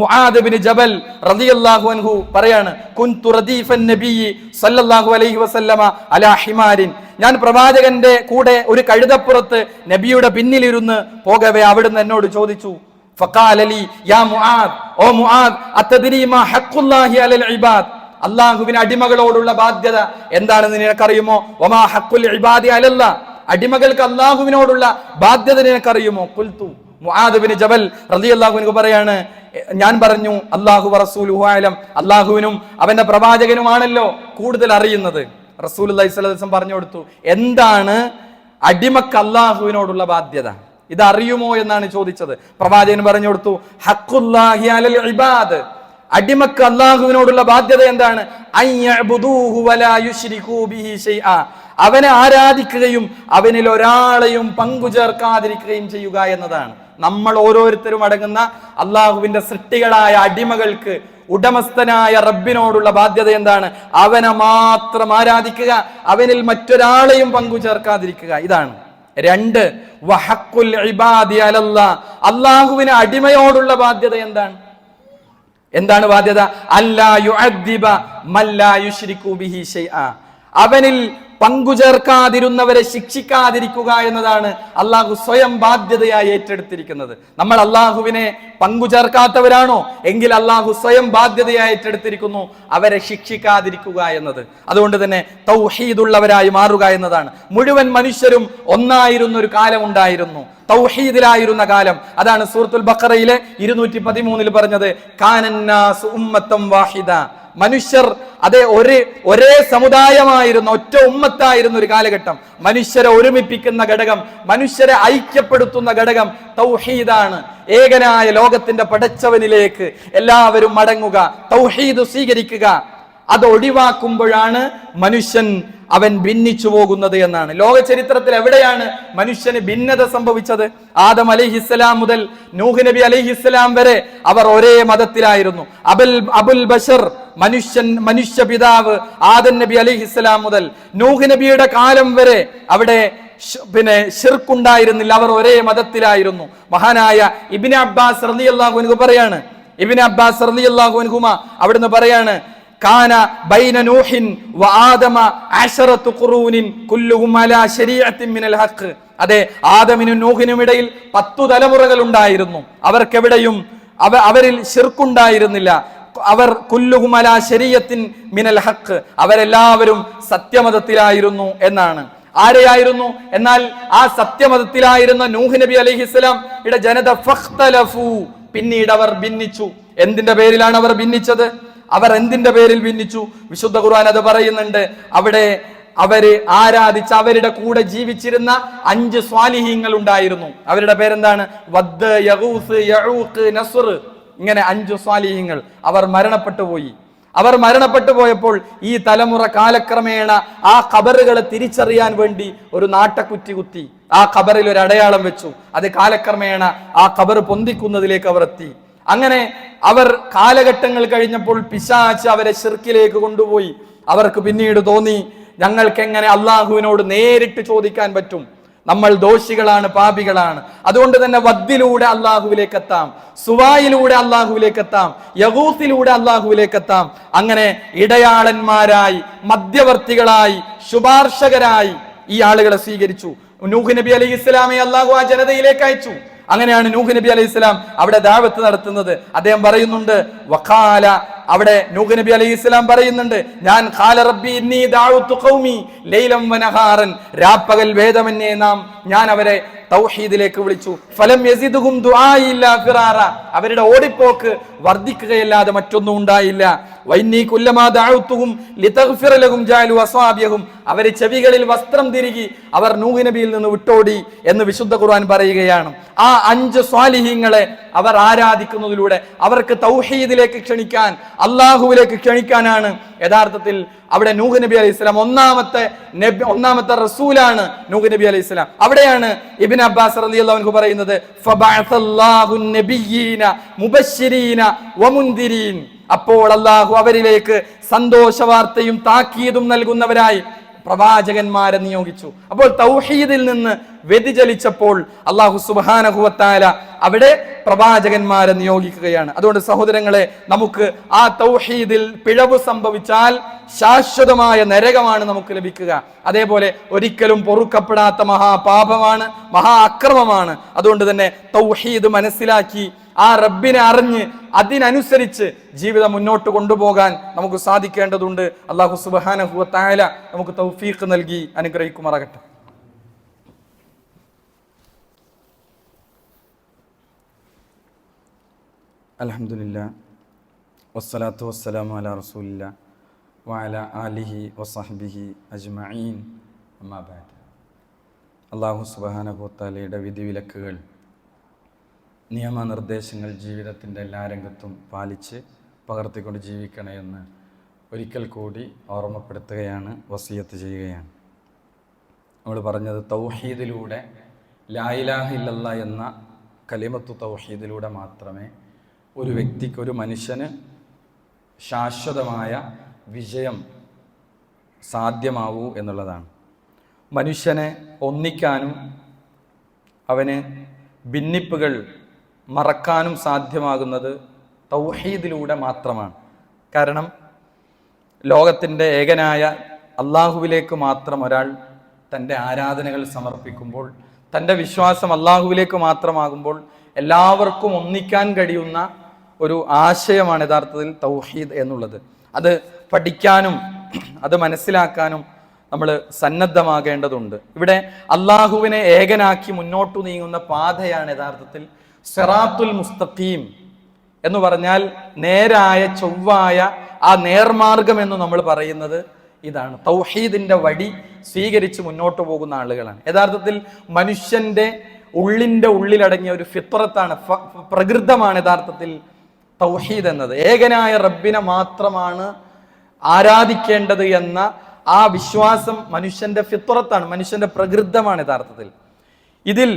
മുആദ് ഇബ്നു ജബൽ റളിയല്ലാഹു അൻഹു പറയാണ്, കുൻതു റദീഫൻ നബിയ്യി സല്ലല്ലാഹു അലൈഹി വസല്ലമ അലാ ഹിമാരിൻ, ഞാൻ പ്രവാചകന്റെ കൂടെ ഒരു കഴുതപ്പുറത്ത് നബിയുടെ പിന്നിലിരുന്ന് പോകവേ അവിടുന്ന് എന്നോട് ചോദിച്ചു, ഫഖാല ലി യാ മുആദ്, ഓ മുആദ്, അത്തദ്രി മാ ഹഖ്ഖുല്ലാഹി അലൽ ഇബാദ്, അല്ലാഹുവിന്റെ അടിമകളോടുള്ള ബാധ്യത എന്താണെന്ന് നിനക്കറിയുമോ? വമാ ഹഖ്ഖുൽ ഇബാദി അലല്ലാഹ്, അടിമകൾക്ക് അല്ലാഹുവിനോടുള്ള ബാധ്യത നിനക്കറിയുമോ? ഖുൽതു, മുആദ് ഇബ്നു ജബൽ റളിയല്ലാഹു അൻഹു പറയാണ്, ഞാൻ പറഞ്ഞു, അല്ലാഹു വറസൂലുഹു അലം, അല്ലാഹുവിനും അവന്റെ പ്രവാചകനുമാണല്ലോ കൂടുതൽ അറിയുന്നത്. റസൂലുള്ളാഹി സ്വല്ലല്ലാഹു അലൈഹി വസല്ലം പറഞ്ഞു കൊടുത്തു, എന്താണ് അടിമക്ക് അല്ലാഹുവിനോടുള്ള ബാധ്യത, ഇത് അറിയുമോ എന്നാണ് ചോദിച്ചത്. പ്രവാചകൻ പറഞ്ഞു കൊടുത്തു, ഹഖ്ഖുല്ലാഹി അലൽ ഇബാദ്, അടിമക്ക് അല്ലാഹുവിനോടുള്ള ബാധ്യത എന്താണ്? അയ്യഅ്ബുദൂഹു വലാ യുശ്രികൂ ബിഹി ശൈആ, അവനെ ആരാധിക്കുകയും അവനിൽ ഒരാളെയും പങ്കുചേർക്കാതിരിക്കുകയും ചെയ്യുക എന്നതാണ്. നമ്മൾ ഓരോരുത്തരും അടങ്ങുന്ന അള്ളാഹുവിന്റെ സൃഷ്ടികളായ അടിമകൾക്ക് ഉടമസ്ഥനായ റബ്ബിനോടുള്ള ബാധ്യത എന്താണ്? അവനെ മാത്രം ആരാധിക്കുക, അവനിൽ മറ്റൊരാളെയും പങ്കുചേർക്കാതിരിക്കുക. ഇതാണ്. 2, വഹഖുൽ ഇബാദി അലല്ലാഹ്, അള്ളാഹുവിന് അടിമയോടുള്ള ബാധ്യത എന്താണ്? എന്താണ് ബാധ്യത? അല്ലാ യുഅദ്ദിബ മല്ലാ യുശ്രികൂ ബിഹി ശൈആ, അവനിൽ പങ്കുചേർക്കാതിരുന്നവരെ ശിക്ഷിക്കാതിരിക്കുക എന്നതാണ് അള്ളാഹു സ്വയം ബാധ്യതയായി ഏറ്റെടുത്തിരിക്കുന്നത്. നമ്മൾ അള്ളാഹുവിനെ പങ്കുചേർക്കാത്തവരാണോ എങ്കിൽ അള്ളാഹു സ്വയം ബാധ്യതയായി ഏറ്റെടുത്തിരിക്കുന്നു അവരെ ശിക്ഷിക്കാതിരിക്കുക എന്നത്. അതുകൊണ്ട് തന്നെ തൗഹീദുള്ളവരായി മാറുക എന്നതാണ്. മുഴുവൻ മനുഷ്യരും ഒന്നായിരുന്ന ഒരു കാലം ഉണ്ടായിരുന്നു, തൗഹീദിലായിരുന്ന കാലം. അതാണ് സൂറത്തുൽ ബഖറയിലെ 213 പറഞ്ഞത്, കാനന്നാസു ഉമ്മത്തൻ വാഹിദ, മനുഷ്യർ അതേ ഒരേ സമുദായമായിരുന്ന ഒറ്റ ഉമ്മത്തായിരുന്ന ഒരു കാലഘട്ടം. മനുഷ്യരെ ഒരുമിപ്പിക്കുന്ന ഘടകം, മനുഷ്യരെ ഐക്യപ്പെടുത്തുന്ന ഘടകം തൗഹീദാണ്. ഏകനായ ലോകത്തിന്റെ പടച്ചവനിലേക്ക് എല്ലാവരും മടങ്ങുക, തൗഹീദ് സ്വീകരിക്കുക. അത് ഒഴിവാക്കുമ്പോഴാണ് മനുഷ്യൻ അവൻ ഭിന്നിച്ചു പോകുന്നത് എന്നാണ്. ലോക ചരിത്രത്തിൽ എവിടെയാണ് മനുഷ്യന് ഭിന്നത സംഭവിച്ചത്? ആദം അലൈഹിസ്സലാം മുതൽ നൂഹ് നബി അലൈഹിസ്സലാം വരെ അവർ ഒരേ മതത്തിലായിരുന്നു. അബുൽ ബഷർ, മനുഷ്യ പിതാവ് ആദം നബി അലൈഹിസ്സലാം മുതൽ നൂഹ് നബിയുടെ കാലം വരെ അവിടെ ശിർക്കുണ്ടായിരുന്നില്ല, അവർ ഒരേ മതത്തിലായിരുന്നു. മഹാനായ ഇബ്നു അബ്ബാസ് റളിയല്ലാഹു അൻഹു പറയാണ്, ഇബ്നു അബ്ബാസ് റളിയല്ലാഹു അൻഹുമാ അവിടുന്ന് പറയാണ്, കാന ബൈന നൂഹിൻ വ ആദമ 10 ഖുറൂനിൻ കുല്ലുഹും അലാ ശരീഅത്തിൻ മിനൽ ഹഖ്. അതെ, ആദമിനും നൂഹിനും ഇടയിൽ 10 തലമുറകൾ ഉണ്ടായിരുന്നു. അവർക്കെവിടെയും അവരിൽ ശിർക്കുണ്ടായിരുന്നില്ല. അവർ കുല്ലുഹും അലാ ശരീഅത്തിൻ മിനൽ ഹഖ്, അവരെല്ലാവരും സത്യമതത്തിലായിരുന്നു എന്നാണ്. ആരെയായിരുന്നു? എന്നാൽ ആ സത്യമതത്തിലായിരുന്ന നൂഹ് നബി അലൈഹിസ്സലാമിന്റെ ജനത ഫഖ്തലഫു, പിന്നീട് അവർ ഭിന്നിച്ചു. എന്തിന്റെ പേരിലാണ് അവർ ഭിന്നിച്ചത്? അവർ എന്തിന്റെ പേരിൽ ഭിന്നിച്ചു? വിശുദ്ധ ഖുർആൻ അത് പറയുന്നുണ്ട്. അവിടെ അവര് ആരാധിച്ച, അവരുടെ കൂടെ ജീവിച്ചിരുന്ന 5 സ്വാലിഹീങ്ങൾ ഉണ്ടായിരുന്നു. അവരുടെ പേരെന്താണ്? വദ്, യഗൂസ്, യഊഖ്, നസ്ർ, ഇങ്ങനെ 5 സ്വാലിഹീങ്ങൾ. അവർ മരണപ്പെട്ടു പോയി. അവർ മരണപ്പെട്ടു പോയപ്പോൾ ഈ തലമുറ കാലക്രമേണ ആ ഖബറുകളെ തിരിച്ചറിയാൻ വേണ്ടി ഒരു നാട്ടക്കുറ്റി കുത്തി, ആ ഖബറിൽ ഒരു അടയാളം വെച്ചു. അത് കാലക്രമേണ ആ ഖബർ പൊന്തിക്കുന്നതിലേക്ക് അവർ എത്തി. അങ്ങനെ അവർ കാലഘട്ടങ്ങൾ കഴിഞ്ഞപ്പോൾ പിശാച് അവരെ ശിർക്കിലേക്ക് കൊണ്ടുപോയി. അവർക്ക് പിന്നീട് തോന്നി, ഞങ്ങൾക്ക് എങ്ങനെ അള്ളാഹുവിനോട് നേരിട്ട് ചോദിക്കാൻ പറ്റും? നമ്മൾ ദോഷികളാണ്, പാപികളാണ്. അതുകൊണ്ട് തന്നെ വദ്ദിലൂടെ അള്ളാഹുവിലേക്ക് എത്താം, സുവായിലൂടെ അള്ളാഹുവിലേക്ക് എത്താം, യഗൂസിലൂടെ അള്ളാഹുവിലേക്ക് എത്താം. അങ്ങനെ ഇടയാളന്മാരായി, മധ്യവർത്തികളായി, ശുപാർശകരായി ഈ ആളുകളെ സ്വീകരിച്ചു. നൂഹ് നബി അലൈഹിസ്സലാമെ അള്ളാഹു ആ ജനതയിലേക്ക് അയച്ചു. അങ്ങനെയാണ് നൂഹ് നബി അലൈഹിസ്സലാം അവിടെ ദഅവത്ത് നടത്തുന്നത്. അദ്ദേഹം പറയുന്നുണ്ട്, വഖാല, അവിടെ നൂഹ് നബി അലൈഹിസ്സലാം പറയുന്നുണ്ട്, ഞാൻ ഖാല റബ്ബി ഇന്നി ദഅഉതു ഖൗമി ലൈലൻ വനഹാറൻ, രാപ്പകൽ ഭേദമന്യേ ഞാൻ അവരെ തൗഹീദിലേക്ക് വിളിച്ചു. ഫലം യസിദുഹും ദുആഇ ഇല്ലാ ഫിറാറ, അവരുടെ ഓടിപ്പോക്ക് വർദ്ധിക്കുകയല്ലാതെ മറ്റൊന്നും ഉണ്ടായില്ല. വഇന്നി കുല്ലമാ ദഅഉതുഹും ലിതഗ്ഫിറ ലഹും ജഅലു അസ്വാബിയഹും, അവരെ ചെവികളിൽ വസ്ത്രം തിരുകി അവർ നൂഹ് നബിയിൽ നിന്ന് വിട്ടോടി എന്ന് വിശുദ്ധ ഖുർആൻ പറയുകയാണ്. ആ 5 സ്വാലിഹീങ്ങളെ അവർ ആരാധിക്കുന്നതിലൂടെ അവർക്ക് തൗഹീദിലേക്ക് ക്ഷണിക്കാൻ, അള്ളാഹുവിലേക്ക് ക്ഷണിക്കാനാണ് യഥാർത്ഥത്തിൽ അവിടെ നൂഹ് നബി അലൈഹിസ്സലാം ഒന്നാമത്തെ റസൂലാണ് നൂഹ് നബി അലൈഹിസ്സലാം. അവിടെയാണ് ഇബ്നു അബ്ബാസ് റളിയല്ലാഹു അൻഹു പറയുന്നത്, ഫബഅസല്ലാഹു നബിയ്യീന മുബശ്ശിരീന വമുൻദിരീൻ, അപ്പോൾ അല്ലാഹു അവരിലേക്ക് സന്തോഷ വാർത്തയും താക്കീതും നൽകുന്നവരായി പ്രവാചകന്മാരെ നിയോഗിച്ചു. അപ്പോൾ തൗഹീദിൽ നിന്ന് വ്യതിചലിച്ചപ്പോൾ അല്ലാഹു സുബ്ഹാനഹു വ തആല അവിടെ പ്രവാചകന്മാരെ നിയോഗിക്കുകയാണ്. അതുകൊണ്ട് സഹോദരങ്ങളെ, നമുക്ക് ആ തൗഹീദിൽ പിഴവ് സംഭവിച്ചാൽ ശാശ്വതമായ നരകമാണ് നമുക്ക് ലഭിക്കുക. അതേപോലെ ഒരിക്കലും പൊറുക്കപ്പെടാത്ത മഹാപാപമാണ്, മഹാ അക്രമമാണ്. അതുകൊണ്ട് തന്നെ തൗഹീദ് മനസ്സിലാക്കി ആ റബ്ബിനെ അറിഞ്ഞ് അതിനനുസരിച്ച് ജീവിതം മുന്നോട്ട് കൊണ്ടുപോകാൻ നമുക്ക് സാധിക്കേണ്ടതുണ്ട്. അല്ലാഹു സുബ്ഹാനഹു വ തആല നമുക്ക് തൗഫീഖ് നൽകി അനുഗ്രഹിക്കുമാറാകട്ടെ. അൽഹംദുലില്ലാഹ് വസ്സലാത്തു വസ്സലാമു അലാ റസൂലില്ലാഹ് വഅലാ ആലിഹി വസഹ്ബിഹി അജ്മഈൻ. അമ്മാ ബഅദ്. അല്ലാഹു സുബ്ഹാനഹു വ തആലയുടെ വിധിവിലക്കുകൾ, നിയമനിർദ്ദേശങ്ങൾ ജീവിതത്തിൻ്റെ എല്ലാ രംഗത്തും പാലിച്ച് പകർത്തിക്കൊണ്ട് ജീവിക്കണേ എന്ന് ഒരിക്കൽ കൂടി ഓർമ്മപ്പെടുത്തുകയാണ്, വസിയത്ത് ചെയ്യുകയാണ്. നമ്മൾ പറഞ്ഞത് തൗഹീദിലൂടെ, ലാ ഇലാഹ ഇല്ലല്ലാഹ് എന്ന കലിമത്തു തൗഹീദിലൂടെ മാത്രമേ ഒരു വ്യക്തിക്ക്, ഒരു മനുഷ്യന് ശാശ്വതമായ വിജയം സാധ്യമാവൂ എന്നുള്ളതാണ്. മനുഷ്യനെ ഒന്നിക്കാനും അവന് ഭിന്നിപ്പുകൾ മറക്കാനും സാധ്യമാകുന്നത് തൗഹീദിലൂടെ മാത്രമാണ്. കാരണം ലോകത്തിൻ്റെ ഏകനായ അള്ളാഹുവിലേക്ക് മാത്രം ഒരാൾ തൻ്റെ ആരാധനകൾ സമർപ്പിക്കുമ്പോൾ, തൻ്റെ വിശ്വാസം അള്ളാഹുവിലേക്ക് മാത്രമാകുമ്പോൾ എല്ലാവർക്കും ഒന്നിക്കാൻ കഴിയുന്ന ഒരു ആശയമാണ് യഥാർത്ഥത്തിൽ തൗഹീദ് എന്നുള്ളത്. അത് പഠിക്കാനും അത് മനസ്സിലാക്കാനും നമ്മൾ സന്നദ്ധമാകേണ്ടതുണ്ട്. ഇവിടെ അള്ളാഹുവിനെ ഏകനാക്കി മുന്നോട്ടു നീങ്ങുന്ന പാതയാണ് യഥാർത്ഥത്തിൽ സിറാത്തുൽ മുസ്തഖീം എന്ന് പറഞ്ഞാൽ നേരായ ചൊവ്വായ ആ നേർമാർഗം എന്ന് നമ്മൾ പറയുന്നത് ഇതാണ്. തൗഹീദിന്റെ വഴി സ്വീകരിച്ച് മുന്നോട്ട് പോകുന്ന ആളുകളാണ്. യഥാർത്ഥത്തിൽ മനുഷ്യന്റെ ഉള്ളിന്റെ ഉള്ളിലടങ്ങിയ ഒരു ഫിത്രത്താണ്, പ്രകൃതമാണ് യഥാർത്ഥത്തിൽ തൗഹീദ് എന്നത്. ഏകനായ റബ്ബിനെ മാത്രമാണ് ആരാധിക്കേണ്ടത് എന്ന ആ വിശ്വാസം മനുഷ്യന്റെ ഫിത്രത്താണ്, മനുഷ്യന്റെ പ്രകൃതമാണ് യഥാർത്ഥത്തിൽ. ഇതിൽ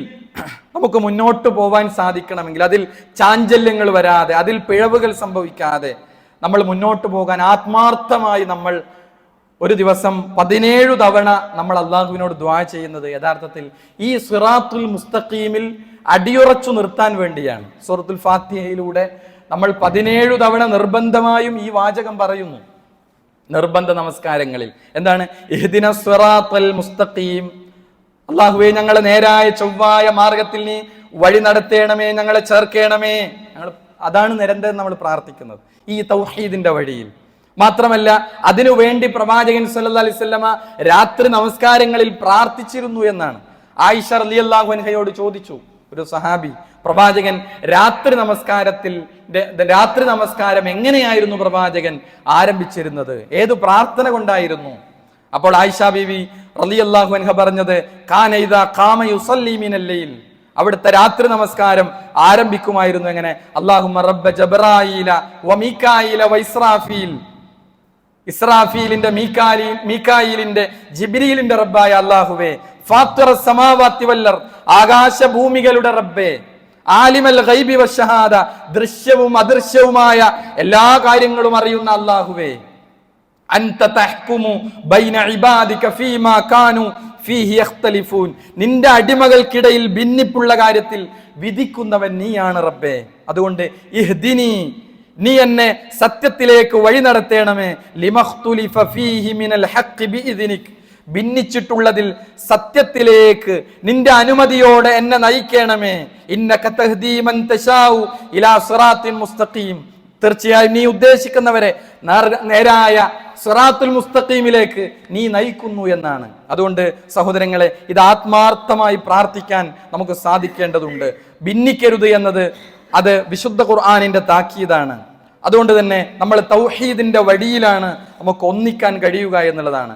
നമുക്ക് മുന്നോട്ട് പോവാൻ സാധിക്കണമെങ്കിൽ, അതിൽ ചാഞ്ചല്യങ്ങൾ വരാതെ, അതിൽ പിഴവുകൾ സംഭവിക്കാതെ നമ്മൾ മുന്നോട്ട് പോകാൻ ആത്മാർത്ഥമായി നമ്മൾ ഒരു ദിവസം 17 തവണ നമ്മൾ അള്ളാഹുവിനോട് ദുആ ചെയ്യുന്നത് യഥാർത്ഥത്തിൽ ഈ സിറാത്തുൽ മുസ്തഖീമിൽ അടിയുറച്ചു നിർത്താൻ വേണ്ടിയാണ്. സൂറത്തുൽ ഫാത്തിഹയിലൂടെ നമ്മൾ 17 തവണ നിർബന്ധമായും ഈ വാചകം പറയുന്നു നിർബന്ധ നമസ്കാരങ്ങളിൽ. എന്താണ്? ഇഹ്ദിന സിറാത്തുൽ മുസ്തഖീം, അള്ളാഹുവേ ഞങ്ങളെ നേരായ ചൊവ്വായ മാർഗത്തിൽ നീ വഴി നടത്തേണമേ, ഞങ്ങളെ ചേർക്കേണമേ. അതാണ് നിരന്തരം നമ്മൾ പ്രാർത്ഥിക്കുന്നത് ഈ തൗഹീദിന്റെ വഴിയിൽ. മാത്രമല്ല അതിനു വേണ്ടി പ്രവാചകൻ സല്ലല്ലാഹു അലൈഹി വസല്ലമ രാത്രി നമസ്കാരങ്ങളിൽ പ്രാർത്ഥിച്ചിരുന്നു എന്നാണ്. ആയിഷ റളിയല്ലാഹു അൻഹയോട് ചോദിച്ചു ഒരു സഹാബി, പ്രവാചകൻ രാത്രി നമസ്കാരം എങ്ങനെയായിരുന്നു പ്രവാചകൻ ആരംഭിച്ചിരുന്നത്, ഏതു പ്രാർത്ഥന കൊണ്ടായിരുന്നു? അപ്പോൾ ആയിഷ ബീവി റളിയല്ലാഹു അൻഹ പറഞ്ഞത്, കാന ഇദാ ഖാമ യുസല്ലി മിനൽ ലൈൽ, അവിടുത്തെ രാത്രി നമസ്കാരം ആരംഭിക്കുമായിരുന്നു എങ്ങനെ? അല്ലാഹുമ്മ റബ്ബ ജബ്രായീല വ മീകായീല വ ഇസ്രാഫീൽ, ഇസ്രാഫീലിന്റെ മീകായിലിന്റെ ജിബ്രീലിന്റെ റബ്ബായ അല്ലാഹുവേ, ഫാത്തിറസ് സമാവാതി വൽ അർദ്, ആകാശ ഭൂമികളുടെ റബ്ബേ, ആലിമൽ ഗൈബി വശഹാദ, ദൃശ്യവും അദൃശ്യവുമായ എല്ലാ കാര്യങ്ങളും അറിയുന്ന അല്ലാഹുവേ, അൻത തഹ്കുമു ബൈന ഇബാദിക ഫീമാ കാനൂ ഫീഹി യഖ്തലിഫൂൻ, നിന്റെ അടിമകൾക്കിടയിൽ ഭിന്നിപ്പുള്ള കാര്യത്തിൽ വിധിക്കുന്നവൻ നീയാണ് റബ്ബേ. അതുകൊണ്ട് ഇഹ്ദിനി, നീ എന്നെ സത്യത്തിലേക്ക് വഴി നടത്തേണമേ, ലിമഖ്തുലിഫ ഫീഹി മിനൽ ഹഖ് ബിഇദ്നിക്, ഭിന്നിച്ചിട്ടുള്ളതിൽ സത്യത്തിലേക്ക് നിന്റെ അനുമതിയോടെ എന്നെ നയിക്കണമേ. ഇന്നക തഹ്ദീ മൻ തശാഉ ഇലാ സിറാത്തിൻ മുസ്തഖീം, തീർച്ചയായും നീ ഉദ്ദേശിക്കുന്നവരെ നേരായ സിറാത്തുൽ മുസ്തഖീമിലേക്ക് നീ നയിക്കുന്നു എന്നാണ്. അതുകൊണ്ട് സഹോദരങ്ങളെ, ഇത് ആത്മാർത്ഥമായി പ്രാർത്ഥിക്കാൻ നമുക്ക് സാധിക്കേണ്ടതുണ്ട്. ഭിന്നിക്കരുത് എന്നത് അത് വിശുദ്ധ ഖുർആനിന്റെ താക്കീതാണ്. അതുകൊണ്ട് തന്നെ നമ്മൾ തൗഹീദിന്റെ വഴിയിലാണ് നമുക്ക് ഒന്നിക്കാൻ കഴിയുക എന്നുള്ളതാണ്.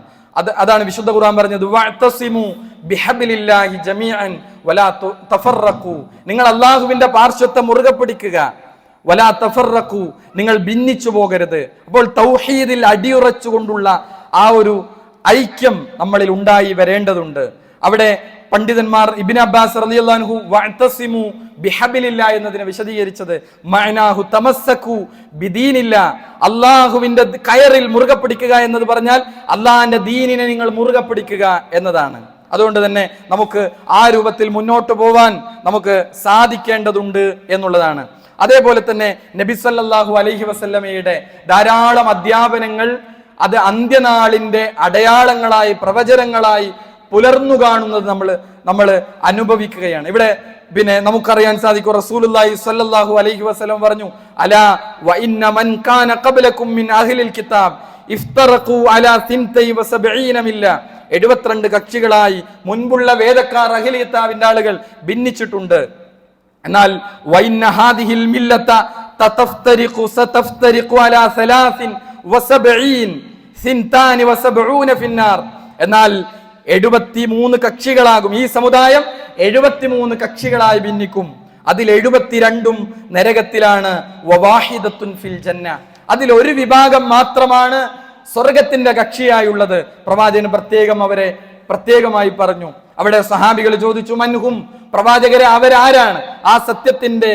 അതാണ് വിശുദ്ധ ഖുർആൻ പറഞ്ഞത്, വഅ്തസിമു ബിഹബ്ലില്ലാഹി ജമീഅൻ വലാ തഫറഖു, നിങ്ങൾ അല്ലാഹുവിന്റെ പാർശ്വത്തെ മുറുകെ പിടിക്കുക, വലാ തഫറഖു, നിങ്ങൾ ഭിന്നിച്ചു പോകരുത്. അപ്പോൾ തൗഹീദിൽ അടിയുറച്ചുകൊണ്ടുള്ള ആ ഒരു ഐക്യം നമ്മളിൽ ഉണ്ടായി വരേണ്ടതുണ്ട്. അവിടെ പണ്ഡിതന്മാർ ഇബ്നു അബ്ബാസ് റളിയല്ലാഹു അൻഹു വഅതസിമു ബിഹബിലില്ലാ എന്നതിനെ വിശദീകരിച്ചത് മഅനാഹു തമസ്സകു ബിദീനില്ലാ, അല്ലാഹുവിന്റെ കയറിൽ മുറുകെ പിടിക്കുക എന്നത് പറഞ്ഞാൽ അള്ളാഹിന്റെ ദീനിനെ നിങ്ങൾ മുറുകെ പിടിക്കുക എന്നതാണ്. അതുകൊണ്ട് തന്നെ നമുക്ക് ആ രൂപത്തിൽ മുന്നോട്ട് പോവാൻ നമുക്ക് സാധിക്കേണ്ടതുണ്ട് എന്നുള്ളതാണ്. അതേപോലെ തന്നെ നബി സല്ലല്ലാഹു അലൈഹി വസല്ലമയുടെ ധാരാളം അധ്യാപനങ്ങൾ അത് അന്ത്യനാളിന്റെ അടയാളങ്ങളായി പ്രവചനങ്ങളായി പുലർന്നു കാണുന്നത് നമ്മൾ അനുഭവിക്കുകയാണ്. ഇവിടെ നമുക്കറിയാൻ സാധിക്കും, റസൂലുള്ളാഹി സ്വല്ലല്ലാഹു അലൈഹി വസല്ലം പറഞ്ഞു, അലാ വ ഇന്ന മൻ കാന ഖബ്ലകും മിൻ അഹ്ലിൽ കിതാബ് ഇഫ്തറഖു അലാ 72 മില്ല, 72 കക്ഷികളായി മുൻപുള്ള വേദക്കാർ അഹ്ലി കിതാബിന്റെ ആളുകൾ ഭിന്നിച്ചിട്ടുണ്ട്. എന്നാൽ വഇന്ന ഹാദിഹിൽ മില്ലത തതഫ്തരിഖു സതഫ്തരിഖു അലാ 73 ഫിന്നാർ, എന്നാൽ 73 കക്ഷികളാകും. ഈ സമുദായം 73 കക്ഷികളായി ഭിന്നിക്കും. അതിൽ 72 നരകത്തിലാണ്. വവാഹിദത്തുൻ ഫിൽ ജന്ന, അതിൽ ഒരു വിഭാഗം മാത്രമാണ് സ്വർഗത്തിന്റെ കക്ഷിയായുള്ളത്. പ്രവാചകൻ അവരെ പ്രത്യേകമായി പറഞ്ഞു. അവിടെ സഹാബികൾ ചോദിച്ചു, മൻഹും, പ്രവാചകരെ അവരാരാണ്? ആ സത്യത്തിന്റെ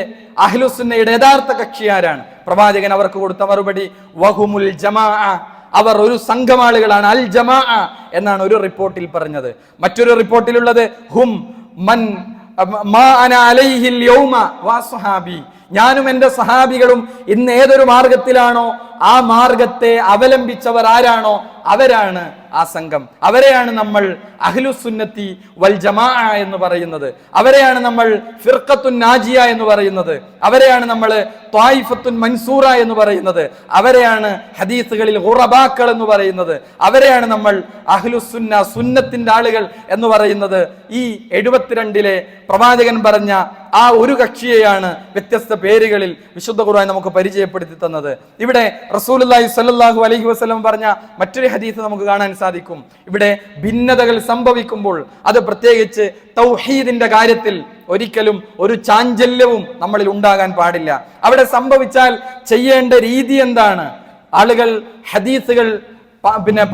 അഹ്ലുസുന്നയുടെ യഥാർത്ഥ കക്ഷി ആരാണ്? പ്രവാചകൻ അവർക്ക് കൊടുത്ത മറുപടി വഹുമുൽ ജമാഅ, അവർ ഒരു സംഘം ആളുകളാണ്. അൽ ജമാഅ എന്നാണ് ഒരു റിപ്പോർട്ടിൽ പറഞ്ഞത്. മറ്റൊരു റിപ്പോർട്ടിലുള്ളത് ഹും മൻ മാ അന അലൈഹിൽ യൗമ വസ്ഹാബി, ഞാനും എൻ്റെ സഹാബികളും ഇന്ന് ഏതൊരു മാർഗത്തിലാണോ ആ മാർഗത്തെ അവലംബിച്ചവർ ആരാണോ അവരാണ് ആ സംഘം. അവരെയാണ് നമ്മൾ അഹ്ലുസുന്നത്തി വൽ ജമാഅ എന്ന് പറയുന്നത്. അവരെയാണ് നമ്മൾ ഫിർഖത്തുൻ നാജിയ എന്ന് പറയുന്നത്. അവരെയാണ് നമ്മൾ ത്വായിഫത്തുൻ മൻസൂറ എന്ന് പറയുന്നത്. അവരെയാണ് ഹദീസുകളിൽ ഖുറബാക്കൾ എന്ന് പറയുന്നത്. അവരെയാണ് നമ്മൾ അഹ്ലുസുന്ന, സുന്നത്തിന്റെ ആളുകൾ എന്ന് പറയുന്നത്. ഈ 72 പ്രവാചകൻ പറഞ്ഞ ആ ഒരു കക്ഷിയെയാണ് വ്യത്യസ്ത പേരുകളിൽ വിശുദ്ധ ഖുർആൻ നമുക്ക് പരിചയപ്പെടുത്തി തന്നത്. ഇവിടെ റസൂലുള്ളാഹി സ്വല്ലല്ലാഹു അലൈഹി വസല്ലം പറഞ്ഞ മറ്റൊരു ഹദീസ് നമുക്ക് കാണാൻ സാധിക്കും. ഇവിടെ ഭിന്നതകൾ സംഭവിക്കുമ്പോൾ അത് പ്രത്യേകിച്ച് തൗഹീദിന്റെ കാര്യത്തിൽ ഒരിക്കലും ഒരു ചാഞ്ചല്യവും നമ്മളിൽ ഉണ്ടാകാൻ പാടില്ല. അവിടെ സംഭവിച്ചാൽ ചെയ്യേണ്ട രീതി എന്താണ്? ആളുകൾ ഹദീസുകൾ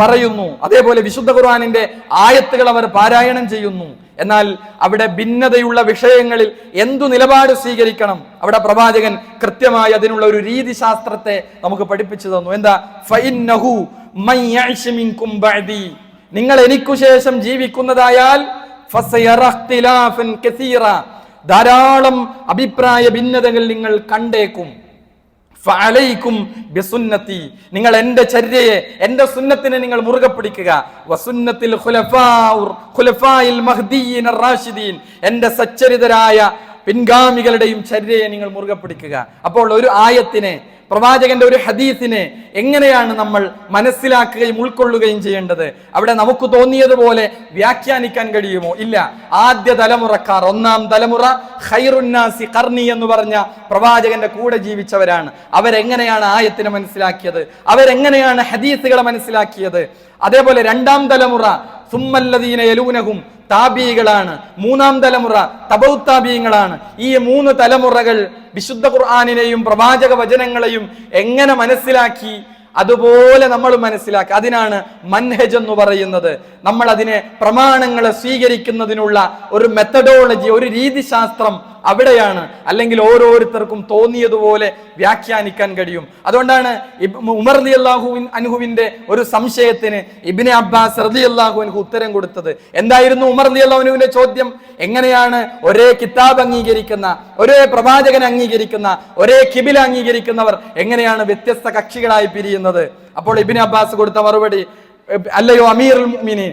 പറയുന്നു, അതേപോലെ വിശുദ്ധ ഖുർആനിന്റെ ആയത്തുകൾ അവർ പാരായണം ചെയ്യുന്നു. എന്നാൽ അവിടെ ഭിന്നതയുള്ള വിഷയങ്ങളിൽ എന്തു നിലപാട് സ്വീകരിക്കണം? അവിടെ പ്രവാചകൻ കൃത്യമായി അതിനുള്ള ഒരു രീതിശാസ്ത്രത്തെ നമുക്ക് പഠിപ്പിച്ചു തന്നു. എന്താ? ഫഇന്നഹു മൻ യഅ്ശ് മിൻകും ബഅദി, നിങ്ങൾ എനിക്കു ശേഷം ജീവിക്കുന്നതായാൽ ഫസയറ ഇഖ്തിലാഫൻ കസീറ, ധാരാളം അഭിപ്രായ ഭിന്നതകൾ നിങ്ങൾ കണ്ടേക്കും. ഫഅലൈക്കും ബിസുന്നതി, നിങ്ങൾ എൻ്റെ ചര്യയെ, എൻ്റെ സുന്നത്തിനെ നിങ്ങൾ മുറുകെ പിടിക്കുക. വസുന്നത്തിൽ ഖുലഫാഇൽ മഹ്ദിയീൻ അർ-റാഷിദീൻ, എൻ്റെ സച്ചരിതരായ പിൻഗാമികളുടെയും ചര്യയെ നിങ്ങൾ മുറുകെ പിടിക്കുക. അപ്പോൾ ഒരു ആയത്തിനെ, പ്രവാചകന്റെ ഒരു ഹദീസിനെ എങ്ങനെയാണ് നമ്മൾ മനസ്സിലാക്കുകയും ഉൾക്കൊള്ളുകയും ചെയ്യേണ്ടത്? അവിടെ നമുക്ക് തോന്നിയതുപോലെ വ്യാഖ്യാനിക്കാൻ കഴിയുമോ? ഇല്ല. ആദ്യ തലമുറക്കാർ, ഒന്നാം തലമുറ ഖൈറുന്നാസി ഖർനി എന്ന് പറഞ്ഞ പ്രവാചകന്റെ കൂടെ ജീവിച്ചവരാണ്. അവരെങ്ങനെയാണ് ആയത്തിനെ മനസ്സിലാക്കിയത്? അവരെങ്ങനെയാണ് ഹദീസുകളെ മനസ്സിലാക്കിയത്? അതേപോലെ രണ്ടാം തലമുറ സുമ്മല്ലദീന യലൂനഹും താബീകളാണ്. മൂന്നാം തലമുറ തബൗ താബീങ്ങളാണ്. ഈ 3 തലമുറകൾ വിശുദ്ധ ഖുർആനിനെയും പ്രവാചക വചനങ്ങളെയും എങ്ങനെ മനസ്സിലാക്കി അതുപോലെ നമ്മൾ മനസ്സിലാക്കി. അതിനാണ് മൻഹജ് എന്ന് പറയുന്നത്. നമ്മൾ അതിനെ പ്രമാണങ്ങളെ സ്വീകരിക്കുന്നതിനുള്ള ഒരു മെത്തഡോളജി, ഒരു രീതിശാസ്ത്രം അവിടെയാണ്. അല്ലെങ്കിൽ ഓരോരുത്തർക്കും തോന്നിയതുപോലെ വ്യാഖ്യാനിക്കാൻ കഴിയും. അതുകൊണ്ടാണ് ഉമർ റളിയല്ലാഹു അൻഹുവിന്റെ ഒരു സംശയത്തിന് ഇബ്നു അബ്ബാസ് റളിയല്ലാഹു അൻഹു ഉത്തരം കൊടുത്തത്. എന്തായിരുന്നു ഉമർ റളിയല്ലാഹു അൻഹുവിന്റെ ചോദ്യം? എങ്ങനെയാണ് ഒരേ കിതാബ് അംഗീകരിക്കുന്ന, ഒരേ പ്രവാചകനെ അംഗീകരിക്കുന്ന, ഒരേ ഖിബില അംഗീകരിക്കുന്നവർ എങ്ങനെയാണ് വ്യത്യസ്ത കക്ഷികളായി പിരിയുന്നത്? അപ്പോൾ ഇബ്നു അബ്ബാസ് കൊടുത്ത മറുപടി, അല്ലയോ അമീറുൽ മുഅ്മിനീൻ,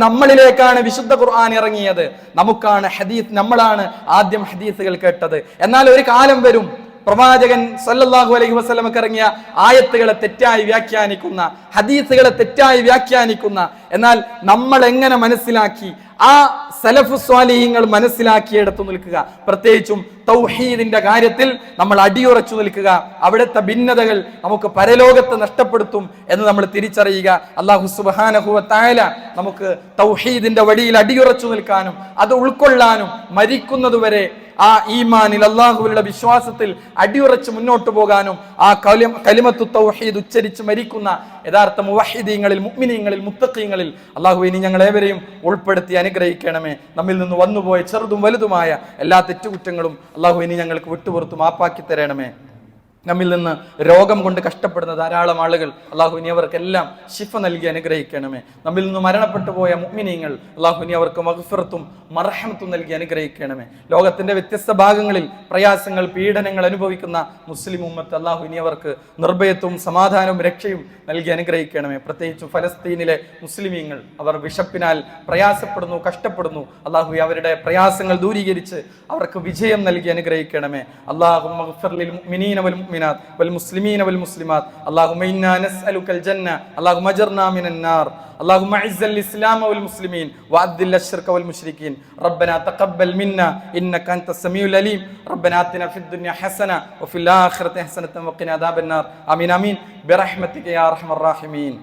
നമ്മളിലേക്കാണ് വിശുദ്ധ ഖുർആൻ ഇറങ്ങിയത്, നമുക്കാണ് ഹദീസ്, നമ്മളാണ് ആദ്യം ഹദീസുകൾ കേട്ടത്. എന്നാൽ ഒരു കാലം വരും പ്രവാചകൻ സല്ലല്ലാഹു അലൈഹി വസല്ലമക്ക് ഇറങ്ങിയ ആയത്തുകളെ തെറ്റായി വ്യാഖ്യാനിക്കുന്ന, ഹദീസുകളെ തെറ്റായി വ്യാഖ്യാനിക്കുന്ന. എന്നാൽ നമ്മൾ എങ്ങനെ മനസ്സിലാക്കി? ആ സലഫു സ്വാലിഹീങ്ങൾ മനസ്സിലാക്കിയെടുത്തു നിൽക്കുക. പ്രത്യേകിച്ചും തൗഹീദിന്റെ കാര്യത്തിൽ നമ്മൾ അടിയുറച്ചു നിൽക്കുക. അവിടുത്തെ ഭിന്നതകൾ നമുക്ക് പരലോകത്ത് നഷ്ടപ്പെടുത്തും എന്ന് നമ്മൾ തിരിച്ചറിയുക. അല്ലാഹു സുബ്ഹാനഹു വ തആല നമുക്ക് തൗഹീദിന്റെ വഴിയിൽ അടിയുറച്ചു നിൽക്കാനും അത് ഉൾക്കൊള്ളാനും മരിക്കുന്നതുവരെ ആ ഈമാനിൽ അല്ലാഹുവിലുള്ള വിശ്വാസത്തിൽ അടിയുറച്ച് മുന്നോട്ട് പോകാനും ആ കലിമത്തു തൗഹീദ് ഉച്ചരിച്ച് മരിക്കുന്ന യഥാർത്ഥ മുവഹിദീങ്ങളിൽ, മുഅ്മിനീങ്ങളിൽ, മുത്തഖീങ്ങളിൽ അല്ലാഹു ഇനി ഞങ്ങളേവരെയും ഉൾപ്പെടുത്തി അനുഗ്രഹിക്കണമേ. നമ്മിൽ നിന്ന് വന്നുപോയ ചെറുതും വലുതുമായ എല്ലാ തെറ്റുകുറ്റങ്ങളും അല്ലാഹു ഇനി ഞങ്ങൾക്ക് വിട്ടുപുറത്ത് മാപ്പാക്കി തരണമേ. നമ്മിൽ നിന്ന് രോഗം കൊണ്ട് കഷ്ടപ്പെടുന്ന ധാരാളം ആളുകൾ അല്ലാഹു ഇനി അവർക്കെല്ലാം ശിഫ നൽകി അനുഗ്രഹിക്കണമേ. നമ്മിൽ നിന്ന് മരണപ്പെട്ടു പോയ മുഅ്മിനീങ്ങൾ അല്ലാഹു ഇനി അവർക്ക് മഗ്ഫിറത്തും മർഹമത്തും നൽകി അനുഗ്രഹിക്കണമേ. ലോകത്തിന്റെ വ്യത്യസ്ത ഭാഗങ്ങളിൽ പ്രയാസങ്ങൾ, പീഡനങ്ങൾ അനുഭവിക്കുന്ന മുസ്ലിം ഉമ്മത്ത് അല്ലാഹു ഇനി അവർക്ക് നിർഭയത്വവും സമാധാനവും രക്ഷയും നൽകി അനുഗ്രഹിക്കണമേ. പ്രത്യേകിച്ചും ഫലസ്തീനിലെ മുസ്ലിമീങ്ങൾ അവർ വിശപ്പിനാൽ പ്രയാസപ്പെടുന്നു, കഷ്ടപ്പെടുന്നു. അല്ലാഹു അവരുടെ പ്രയാസങ്ങൾ ദൂരീകരിച്ച് അവർക്ക് വിജയം നൽകി അനുഗ്രഹിക്കണമേ. അല്ലാഹുമ്മ ഗ്ഫിർ ലിൽ മുഅ്മിനീന വൽ മുഅ്മിനാത്ത് വൽ മുസ്ലിമീന വൽ മുസ്ലിമാത്ത്. അല്ലാഹുമ്മ ഇന്നാ നസ്അലുക്കൽ ജന്ന. അല്ലാഹുമ്മ അജ്ർനാ മിനൻ നാർ. اللهم اعز الاسلام والمسلمين واذل الشرك والمشركين. ربنا تقبل منا انك انت السميع العليم. ربنا آتنا في الدنيا حسنه وفي الاخره حسنه وقنا عذاب النار. امين امين برحمتك يا ارحم الراحمين.